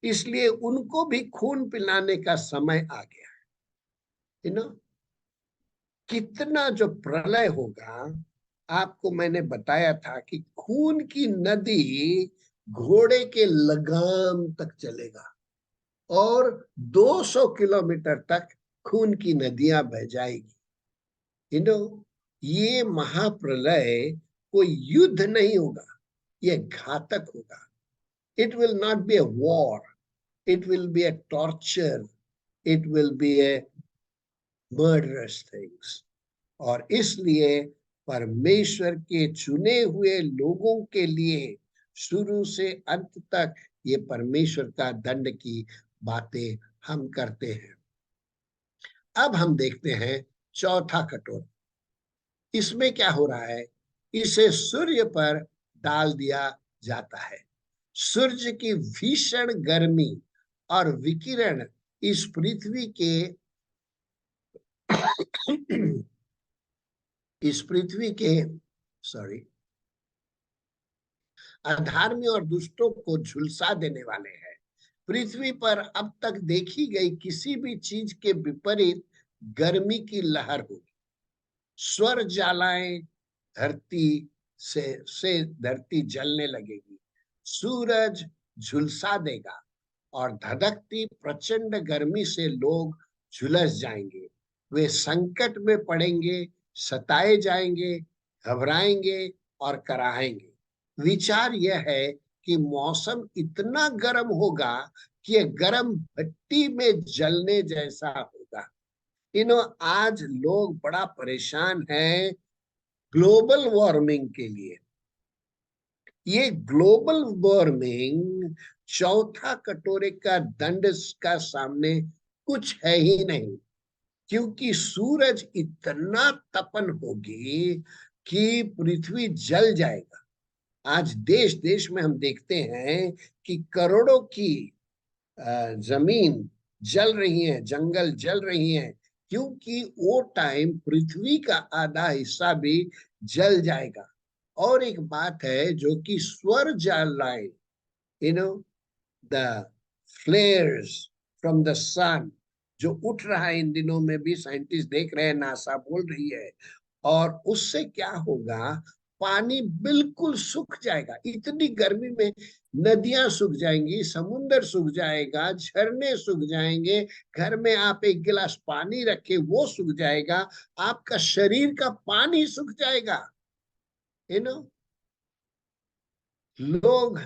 इसलिए उनको भी खून पिलाने का समय आ गया है। कितना जो प्रलय होगा, आपको मैंने बताया था कि खून की नदी घोड़े के लगाम तक चलेगा, और 200 किलोमीटर तक खून की नदियां बह जाएगी। ये महाप्रलय कोई युद्ध नहीं होगा, ये घातक होगा। It will not be a war, it will be a torture, it will be a murderous things. और इसलिए परमेश्वर के चुने हुए लोगों के लिए शुरू से अंत तक ये परमेश्वर का दंड की बातें हम करते हैं। अब हम देखते हैं चौथा कटोरा। इसमें क्या हो रहा है? इसे सूर्य पर डाल दिया जाता है। सूर्य की भीषण गर्मी और विकिरण इस पृथ्वी के इस पृथ्वी के अधर्मी और दुष्टों को झुलसा देने वाले हैं। पृथ्वी पर अब तक देखी गई किसी भी चीज के विपरीत गर्मी की लहर होगी। स्वर ज्वालाएं धरती से धरती जलने लगेगी, सूरज झुलसा देगा और धधकती प्रचंड गर्मी से लोग झुलस जाएंगे। वे संकट में पड़ेंगे, सताए जाएंगे, घबराएंगे और कराहेंगे। विचार यह है कि मौसम इतना गर्म होगा कि यह गर्म भट्टी में जलने जैसा होगा। आज लोग बड़ा परेशान हैं ग्लोबल वार्मिंग के लिए। ये ग्लोबल वार्मिंग चौथा कटोरे का दंड का सामने कुछ है ही नहीं, क्योंकि सूरज इतना तपन होगी कि पृथ्वी जल जाएगा। आज देश देश में हम देखते हैं कि करोड़ों की जमीन जल रही है, जंगल जल रही है, क्योंकि वो टाइम पृथ्वी का आधा हिस्सा भी जल जाएगा। और एक बात है जो कि स्वर ज्वालाएं, द फ्लेयर्स फ्रॉम द सन जो उठ रहा है इन दिनों में भी, साइंटिस्ट देख रहे हैं, नासा बोल रही है। और उससे क्या होगा, पानी बिल्कुल सूख जाएगा। इतनी गर्मी में नदियां सूख जाएंगी, समुन्द्र सूख जाएगा, झरने सूख जाएंगे, घर में आप एक गिलास पानी रखे वो सूख जाएगा, आपका शरीर का पानी सूख जाएगा। लोग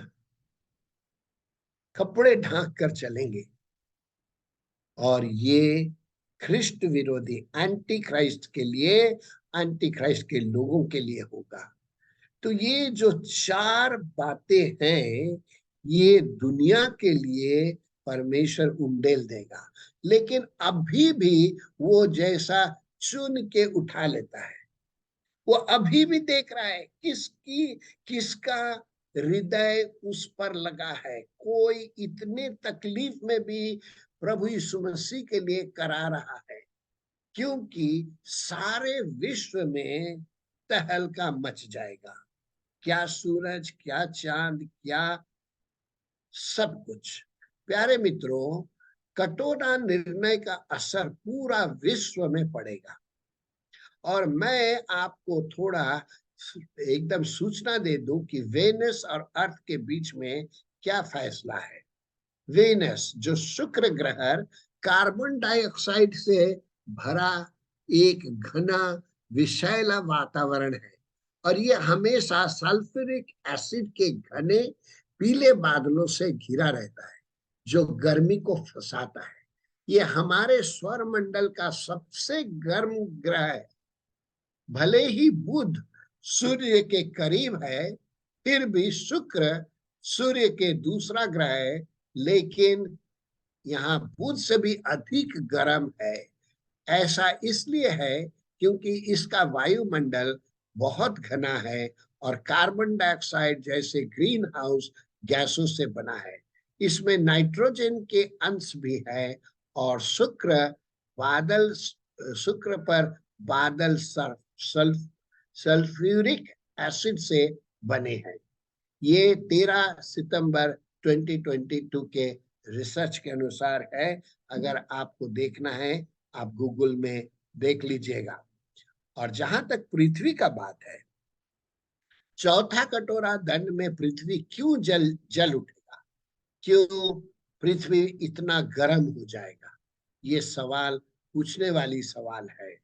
कपड़े ढांक कर चलेंगे। और ये ख्रिस्ट विरोधी एंटी क्राइस्ट के लिए, एंटी क्राइस्ट के लोगों के लिए होगा। तो ये जो चार बातें हैं, ये दुनिया के लिए परमेश्वर उंडेल देगा, लेकिन अभी भी वो जैसा चुन के उठा लेता है। वो अभी भी देख रहा है किसका हृदय उस पर लगा है। कोई इतने तकलीफ में भी प्रभु यीशु मसीह के लिए करा रहा है, क्योंकि सारे विश्व में तहलका मच जाएगा। क्या सूरज, क्या चांद, क्या सब कुछ। प्यारे मित्रों, कटोरा निर्णय का असर पूरा विश्व में पड़ेगा। और मैं आपको थोड़ा एकदम सूचना दे दूं कि वेनस और अर्थ के बीच में क्या फैसला है। वेनस जो शुक्र ग्रह कार्बन डाइऑक्साइड से भरा एक घना विषैला वातावरण है, और ये हमेशा सल्फ्यूरिक एसिड के घने पीले बादलों से घिरा रहता है जो गर्मी को फंसाता है। ये हमारे सौर मंडल का सबसे गर्म ग्रह है। भले ही बुध सूर्य के करीब है, फिर भी शुक्र सूर्य के दूसरा ग्रह है, लेकिन यहाँ बुध से भी अधिक गर्म है। ऐसा इसलिए है क्योंकि इसका वायुमंडल बहुत घना है और कार्बन डाइऑक्साइड जैसे ग्रीन हाउस गैसों से बना है। इसमें नाइट्रोजन के अंश भी है, और शुक्र पर बादल सल्फ्यूरिक एसिड से बने हैं। ये 13 सितंबर 2022 के रिसर्च के अनुसार है। अगर आपको देखना है आप गूगल में देख लीजिएगा। और जहां तक पृथ्वी का बात है, चौथा कटोरा दंड में पृथ्वी क्यों जल उठेगा, क्यों पृथ्वी इतना गर्म हो जाएगा, ये सवाल पूछने वाली सवाल है।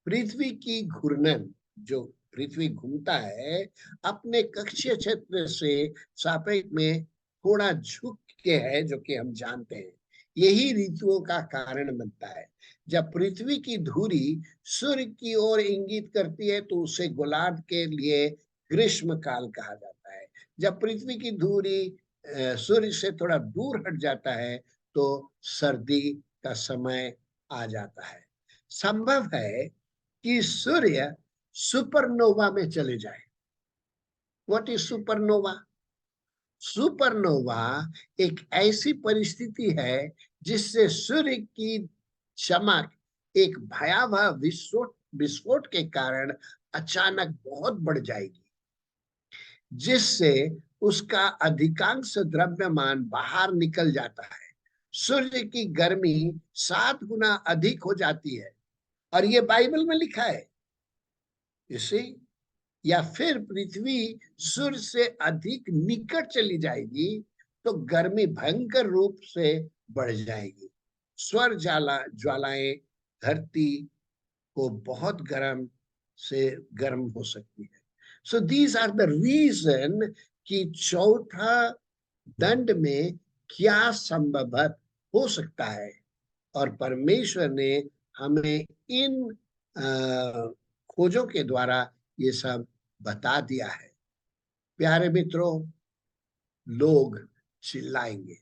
पृथ्वी की घूर्णन, जो पृथ्वी घूमता है, अपने कक्षीय क्षेत्र से सापेक्ष में थोड़ा झुक के है, जो कि हम जानते हैं। यही ऋतुओं का कारण बनता है। जब पृथ्वी की धुरी सूर्य की ओर इंगित करती है तो उसे गोलार्ध के लिए ग्रीष्म काल कहा जाता है। जब पृथ्वी की धुरी सूर्य से थोड़ा दूर हट जाता है तो सर्दी का समय आ जाता है। संभव है कि सूर्य सुपरनोवा में चले जाए। What is supernova? सुपरनोवा एक ऐसी परिस्थिति है जिससे सूर्य की चमक एक भयावह विस्फोट के कारण अचानक बहुत बढ़ जाएगी, जिससे उसका अधिकांश द्रव्यमान बाहर निकल जाता है। सूर्य की गर्मी 7 गुना अधिक हो जाती है, और ये बाइबल में लिखा है। इसी या फिर पृथ्वी सूर्य से अधिक निकट चली जाएगी तो गर्मी भयंकर रूप से बढ़ जाएगी। स्वर ज्वालाएं धरती को बहुत गर्म हो सकती है। So these are the reason कि चौथा दंड में क्या संभवत हो सकता है, और परमेश्वर ने हमें इन खोजों के द्वारा ये सब बता दिया है। प्यारे मित्रों, लोग चिल्लाएंगे,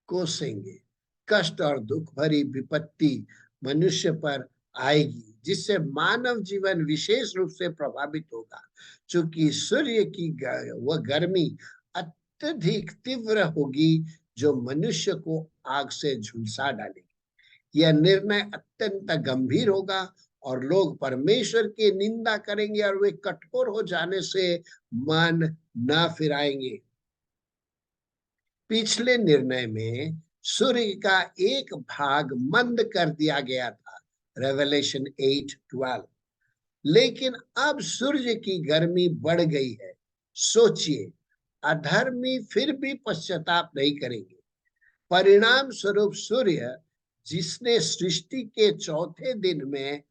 कोसेंगे, कष्ट और दुख भरी विपत्ति मनुष्य पर आएगी जिससे मानव जीवन विशेष रूप से प्रभावित होगा, क्योंकि सूर्य की वह गर्मी अत्यधिक तीव्र होगी जो मनुष्य को आग से झुलसा डालेगी। यह निर्णय अत्यंत गंभीर होगा और लोग परमेश्वर की निंदा करेंगे और वे कठोर हो जाने से मन न फिराएंगे। पिछले निर्णय में सूर्य का एक भाग मंद कर दिया गया था, रेवलेशन 8:12, लेकिन अब सूर्य की गर्मी बढ़ गई है। सोचिए, अधर्मी फिर भी पश्चाताप नहीं करेंगे। परिणाम स्वरूप सूर्य, जिसने सृष्टि के चौथे दिन में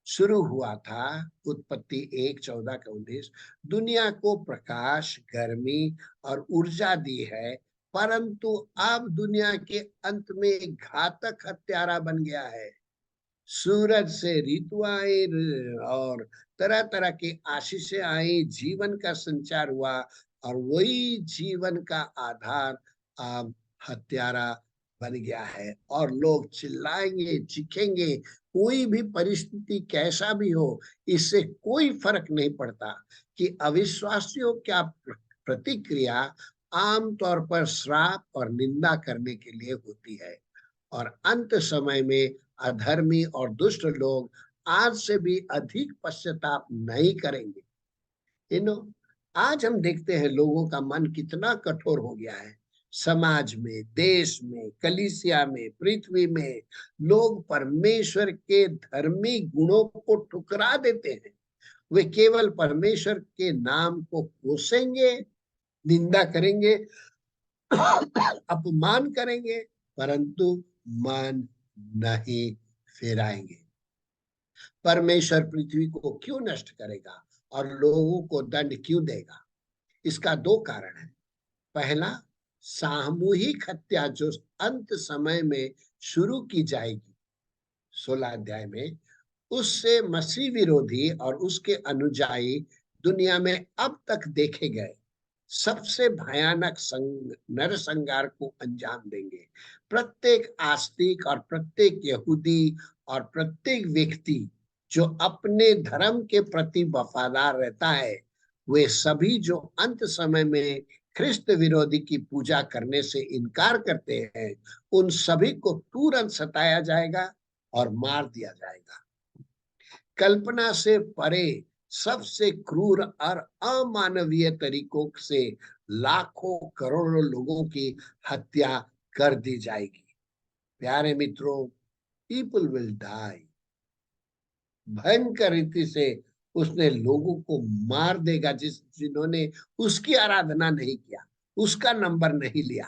शुरू हुआ था, उत्पत्ति 1:14 का 19, दुनिया को प्रकाश, गर्मी और ऊर्जा दी है, परंतु अब दुनिया के अंत में एक घातक हत्यारा बन गया है। सूरज से ऋतुएं और तरह तरह की आशीषें आई, जीवन का संचार हुआ, और वही जीवन का आधार अब हत्यारा बन गया है। और लोग चिल्लाएंगे, चीखेंगे, कोई भी परिस्थिति कैसा भी हो, इससे कोई फर्क नहीं पड़ता कि अविश्वासियों क्या प्रतिक्रिया आमतौर पर श्राप और निंदा करने के लिए होती है। और अंत समय में अधर्मी और दुष्ट लोग आज से भी अधिक पश्चाताप नहीं करेंगे। आज हम देखते हैं लोगों का मन कितना कठोर हो गया है। समाज में, देश में, कलीसिया में, पृथ्वी में लोग परमेश्वर के धर्मी गुणों को ठुकरा देते हैं। वे केवल परमेश्वर के नाम को कोसेंगे, निंदा करेंगे, अपमान करेंगे, परंतु मन नहीं फिराएंगे। परमेश्वर पृथ्वी को क्यों नष्ट करेगा और लोगों को दंड क्यों देगा? इसका दो कारण है। पहला, सामूहिक हत्या जो अंत समय में शुरू की जाएगी 16 अध्याय में, उससे मसीह विरोधी और उसके अनुयायी दुनिया में अब तक देखे गए सबसे भयानक नरसंहार को अंजाम देंगे। प्रत्येक आस्तिक और प्रत्येक यहूदी और प्रत्येक व्यक्ति जो अपने धर्म के प्रति वफादार रहता है, वे सभी जो अंत समय में ख्रिस्त विरोधी की पूजा करने से इनकार करते हैं, उन सभी को तुरंत सताया जाएगा और मार दिया जाएगा। कल्पना से परे सबसे क्रूर और अमानवीय तरीकों से लाखों करोड़ों लोगों की हत्या कर दी जाएगी। प्यारे मित्रों, पीपल विल डाई। भयंकर रीति से उसने लोगों को मार देगा जिन्होंने उसकी आराधना नहीं किया, उसका नंबर नहीं लिया।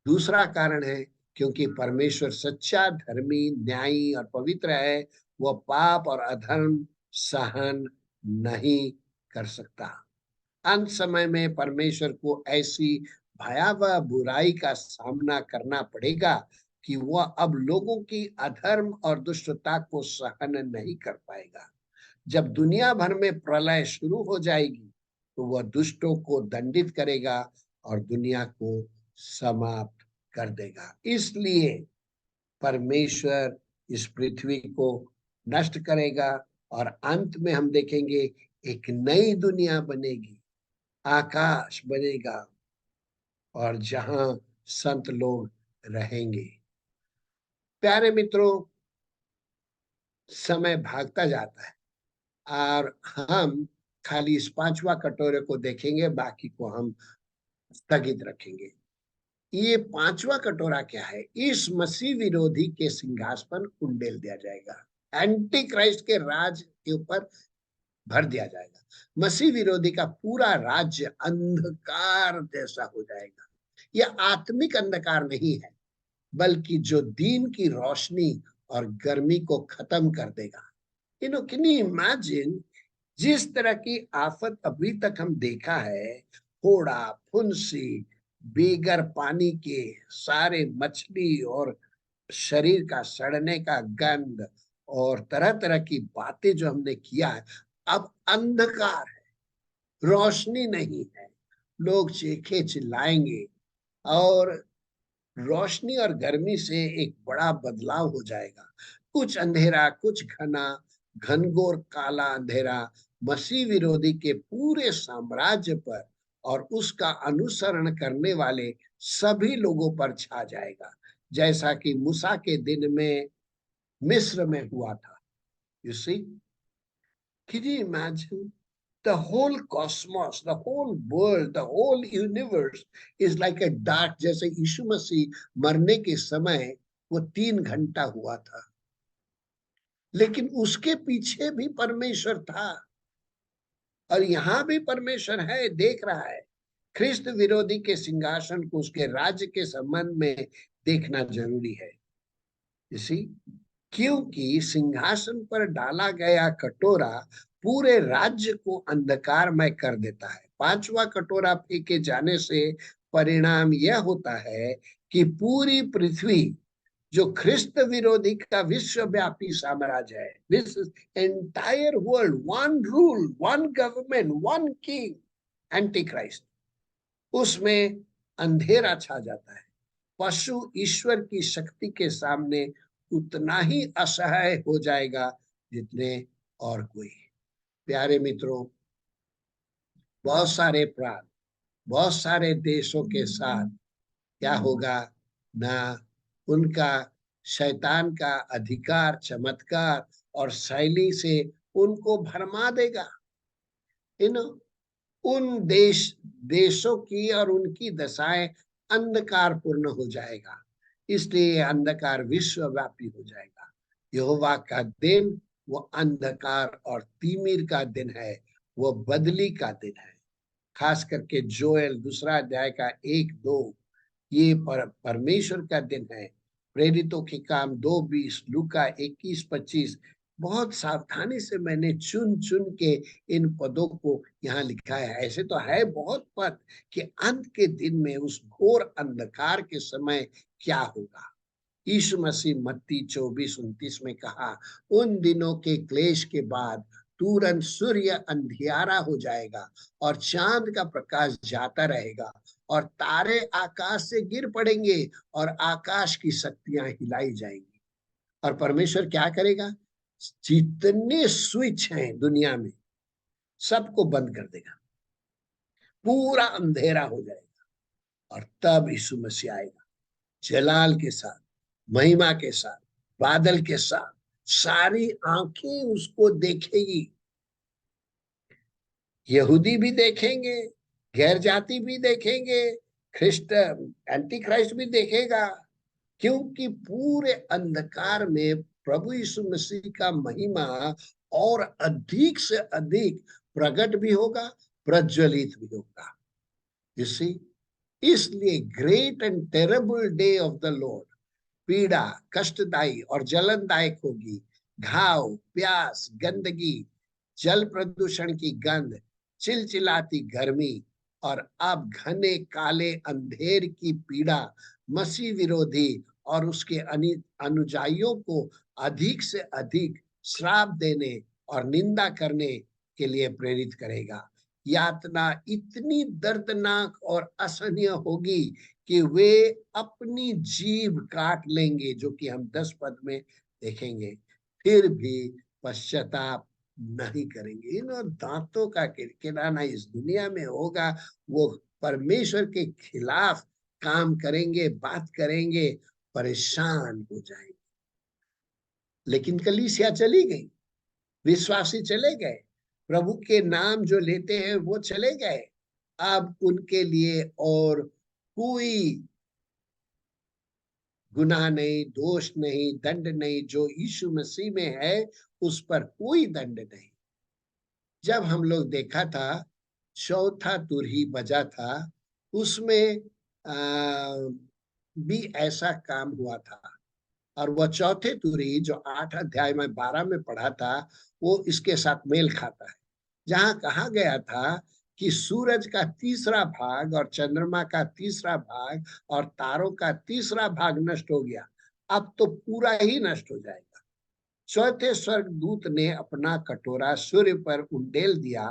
दूसरा कारण है क्योंकि परमेश्वर सच्चा, धर्मी, न्यायी और पवित्र है। वह पाप और अधर्म सहन नहीं कर सकता। अंत समय में परमेश्वर को ऐसी भयावह बुराई का सामना करना पड़ेगा कि वह अब लोगों की अधर्म और दुष्टता को सहन नहीं कर पाएगा। जब दुनिया भर में प्रलय शुरू हो जाएगी तो वह दुष्टों को दंडित करेगा और दुनिया को समाप्त कर देगा। इसलिए परमेश्वर इस पृथ्वी को नष्ट करेगा और अंत में हम देखेंगे एक नई दुनिया बनेगी, आकाश बनेगा और जहां संत लोग रहेंगे। प्यारे मित्रों, समय भागता जाता है और हम खाली इस पांचवा कटोरे को देखेंगे, बाकी को हम स्थगित रखेंगे। ये पांचवा कटोरा क्या है? इस मसीह विरोधी के सिंहासन पर उंडेल दिया जाएगा। एंटी क्राइस्ट के राज के ऊपर भर दिया जाएगा। मसीह विरोधी का पूरा राज्य अंधकार जैसा हो जाएगा। यह आत्मिक अंधकार नहीं है, बल्कि जो दिन की रोशनी और गर्मी को खत्म कर देगा। कैन यू इमेजिन, जिस तरह की आफत अभी तक हम देखा है, फोड़ा, फुंसी, बेगर पानी के सारे मछली और शरीर का सड़ने का गंध और तरह तरह की बातें जो हमने किया है, अब अंधकार है, रोशनी नहीं है। लोग चीखे चिल्लाएंगे और रोशनी और गर्मी से एक बड़ा बदलाव हो जाएगा। कुछ अंधेरा, कुछ घना, घनघोर काला अंधेरा मसीह विरोधी के पूरे साम्राज्य पर और उसका अनुसरण करने वाले सभी लोगों पर छा जाएगा, जैसा कि मूसा के दिन में मिस्र में हुआ था। You see, can you imagine, the whole cosmos, the whole world, the whole universe is like a dark, जैसे यीशु मसीह मरने के समय वो 3 घंटा हुआ था, लेकिन उसके पीछे भी परमेश्वर था और यहाँ भी परमेश्वर है, देख रहा है। ख्रिस्त विरोधी के सिंहासन को उसके राज्य के संबंध में देखना जरूरी है। इसी क्योंकि सिंहासन पर डाला गया कटोरा पूरे राज्य को अंधकारमय कर देता है। 5वां कटोरा फेंके जाने से परिणाम यह होता है कि पूरी पृथ्वी, जो ख्रिस्त विरोधी का विश्वव्यापी साम्राज्य है, this entire world, one rule, one government, one king, anti Christ, उसमें अंधेरा छा जाता है। पशु ईश्वर की शक्ति के सामने उतना ही असहाय हो जाएगा जितने और कोई। प्यारे मित्रों, बहुत सारे प्राण, बहुत सारे देशों के साथ क्या होगा ना, उनका शैतान का अधिकार, चमत्कार और शैली से उनको भरमा देगा। इन उन देशों की और उनकी दशाएं अंधकार पूर्ण हो जाएगा, इसलिए अंधकार विश्वव्यापी हो जाएगा। यहोवा का दिन वो अंधकार और तिमिर का दिन है, वो बदली का दिन है। खास करके जोएल 2 अध्याय का 1-2, ये परमेश्वर का दिन है। प्रेरितों के काम 2:20, लूका 21:25, बहुत सावधानी से मैंने चुन चुन के इन पदों को यहाँ लिखा है। ऐसे तो है बहुत पद कि अंत के दिन में उस घोर अंधकार के समय क्या होगा। यीशु मसीह मत्ती 24:29 में कहा, उन दिनों के क्लेश के बाद तुरंत सूर्य अंधियारा हो जाएगा और चांद का प्रकाश जाता रहेगा और तारे आकाश से गिर पड़ेंगे और आकाश की शक्तियां हिलाई जाएंगी। और परमेश्वर क्या करेगा? जितने स्विच हैं दुनिया में सबको बंद कर देगा, पूरा अंधेरा हो जाएगा और तब यीशु मसीह आएगा जलाल के साथ, महिमा के साथ, बादल के साथ। सारी आंखें उसको देखेगी, यहूदी भी देखेंगे, गैर जाति भी देखेंगे, ख्रिस्ट एंटी क्राइस्ट भी देखेगा, क्योंकि पूरे अंधकार में प्रभु यीशु मसीह का महिमा और अधिक से अधिक प्रकट भी होगा, प्रज्वलित भी होगा। इसी इसलिए great and terrible day of the Lord पीड़ा, कष्टदायी और जलनदायक होगी। घाव, प्यास, गंदगी, जल प्रदूषण की गंध, चिलचिलाती गर्मी और अब घने काले अंधेर की पीड़ा मसीह विरोधी और उसके अनुयायियों को अधिक से अधिक श्राप देने और निंदा करने के लिए प्रेरित करेगा। यातना इतनी दर्दनाक और असहनीय होगी कि वे अपनी जीभ काट लेंगे, जो कि हम 10 पद में देखेंगे, फिर भी पश्चाताप नहीं करेंगे। इन दांतों का किरकिराना इस दुनिया में होगा, वो परमेश्वर के खिलाफ काम करेंगे, बात करेंगे, परेशान हो जाएंगे। लेकिन कलीसिया चली गई, विश्वासी चले गए, प्रभु के नाम जो लेते हैं वो चले गए। अब उनके लिए और कोई गुनाह नहीं, दोष नहीं, दंड नहीं। जो यीशु मसीह में है उस पर कोई दंड नहीं। जब हम लोग देखा था चौथा तुरही बजा था, उसमें भी ऐसा काम हुआ था। और वह चौथे तुरही जो 8 अध्याय में 12 में पढ़ा था, वो इसके साथ मेल खाता है, जहां कहा गया था कि सूरज का तीसरा भाग और चंद्रमा का तीसरा भाग और तारों का तीसरा भाग नष्ट हो गया। अब तो पूरा ही नष्ट हो जाएगा। चौथे स्वर्गदूत ने अपना कटोरा सूर्य पर उंडेल दिया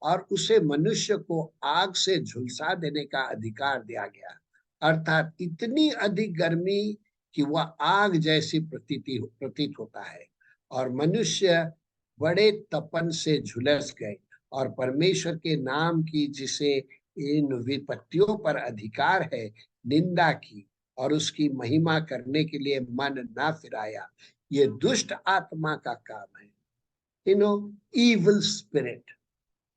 और उसे मनुष्य को आग से झुलसा देने का अधिकार दिया गया, अर्थात इतनी अधिक गर्मी कि वह आग जैसी प्रतीत होता है। और मनुष्य बड़े तपन से झुलस गए और परमेश्वर के नाम की, जिसे इन विपत्तियों पर अधिकार है, निंदा की और उसकी महिमा करने के लिए मन ना फिराया। ये दुष्ट आत्मा का काम है, इविल स्पिरिट,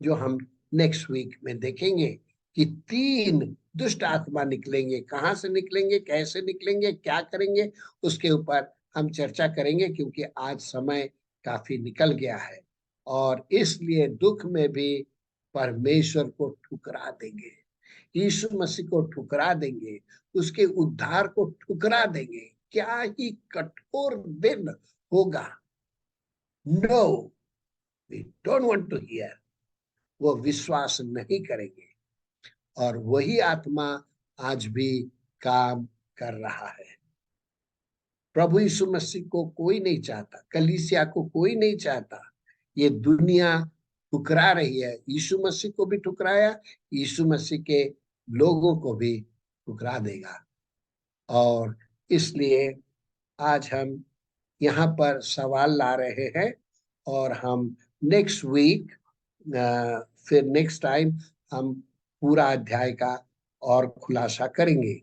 जो हम नेक्स्ट वीक में देखेंगे कि 3 दुष्ट आत्मा निकलेंगे। कहां से निकलेंगे, कैसे निकलेंगे, क्या करेंगे, उसके ऊपर हम चर्चा करेंगे, क्योंकि आज समय काफी निकल गया है। और इसलिए दुख में भी परमेश्वर को ठुकरा देंगे, यीशु मसीह को ठुकरा देंगे, उसके उद्धार को ठुकरा देंगे। क्या ही कठोर दिन होगा। No, we don't want to hear. वो विश्वास नहीं करेंगे। और वही आत्मा आज भी काम कर रहा है। प्रभु यीशु मसीह को कोई नहीं चाहता, कलीसिया को कोई नहीं चाहता। ये दुनिया ठुकरा रही है। यीशु मसीह को भी ठुकराया, यीशु मसीह के लोगों को भी ठुकरा देगा। और इसलिए आज हम यहाँ पर सवाल ला रहे हैं, और हम नेक्स्ट वीक, फिर नेक्स्ट टाइम हम पूरा अध्याय का और खुलासा करेंगे।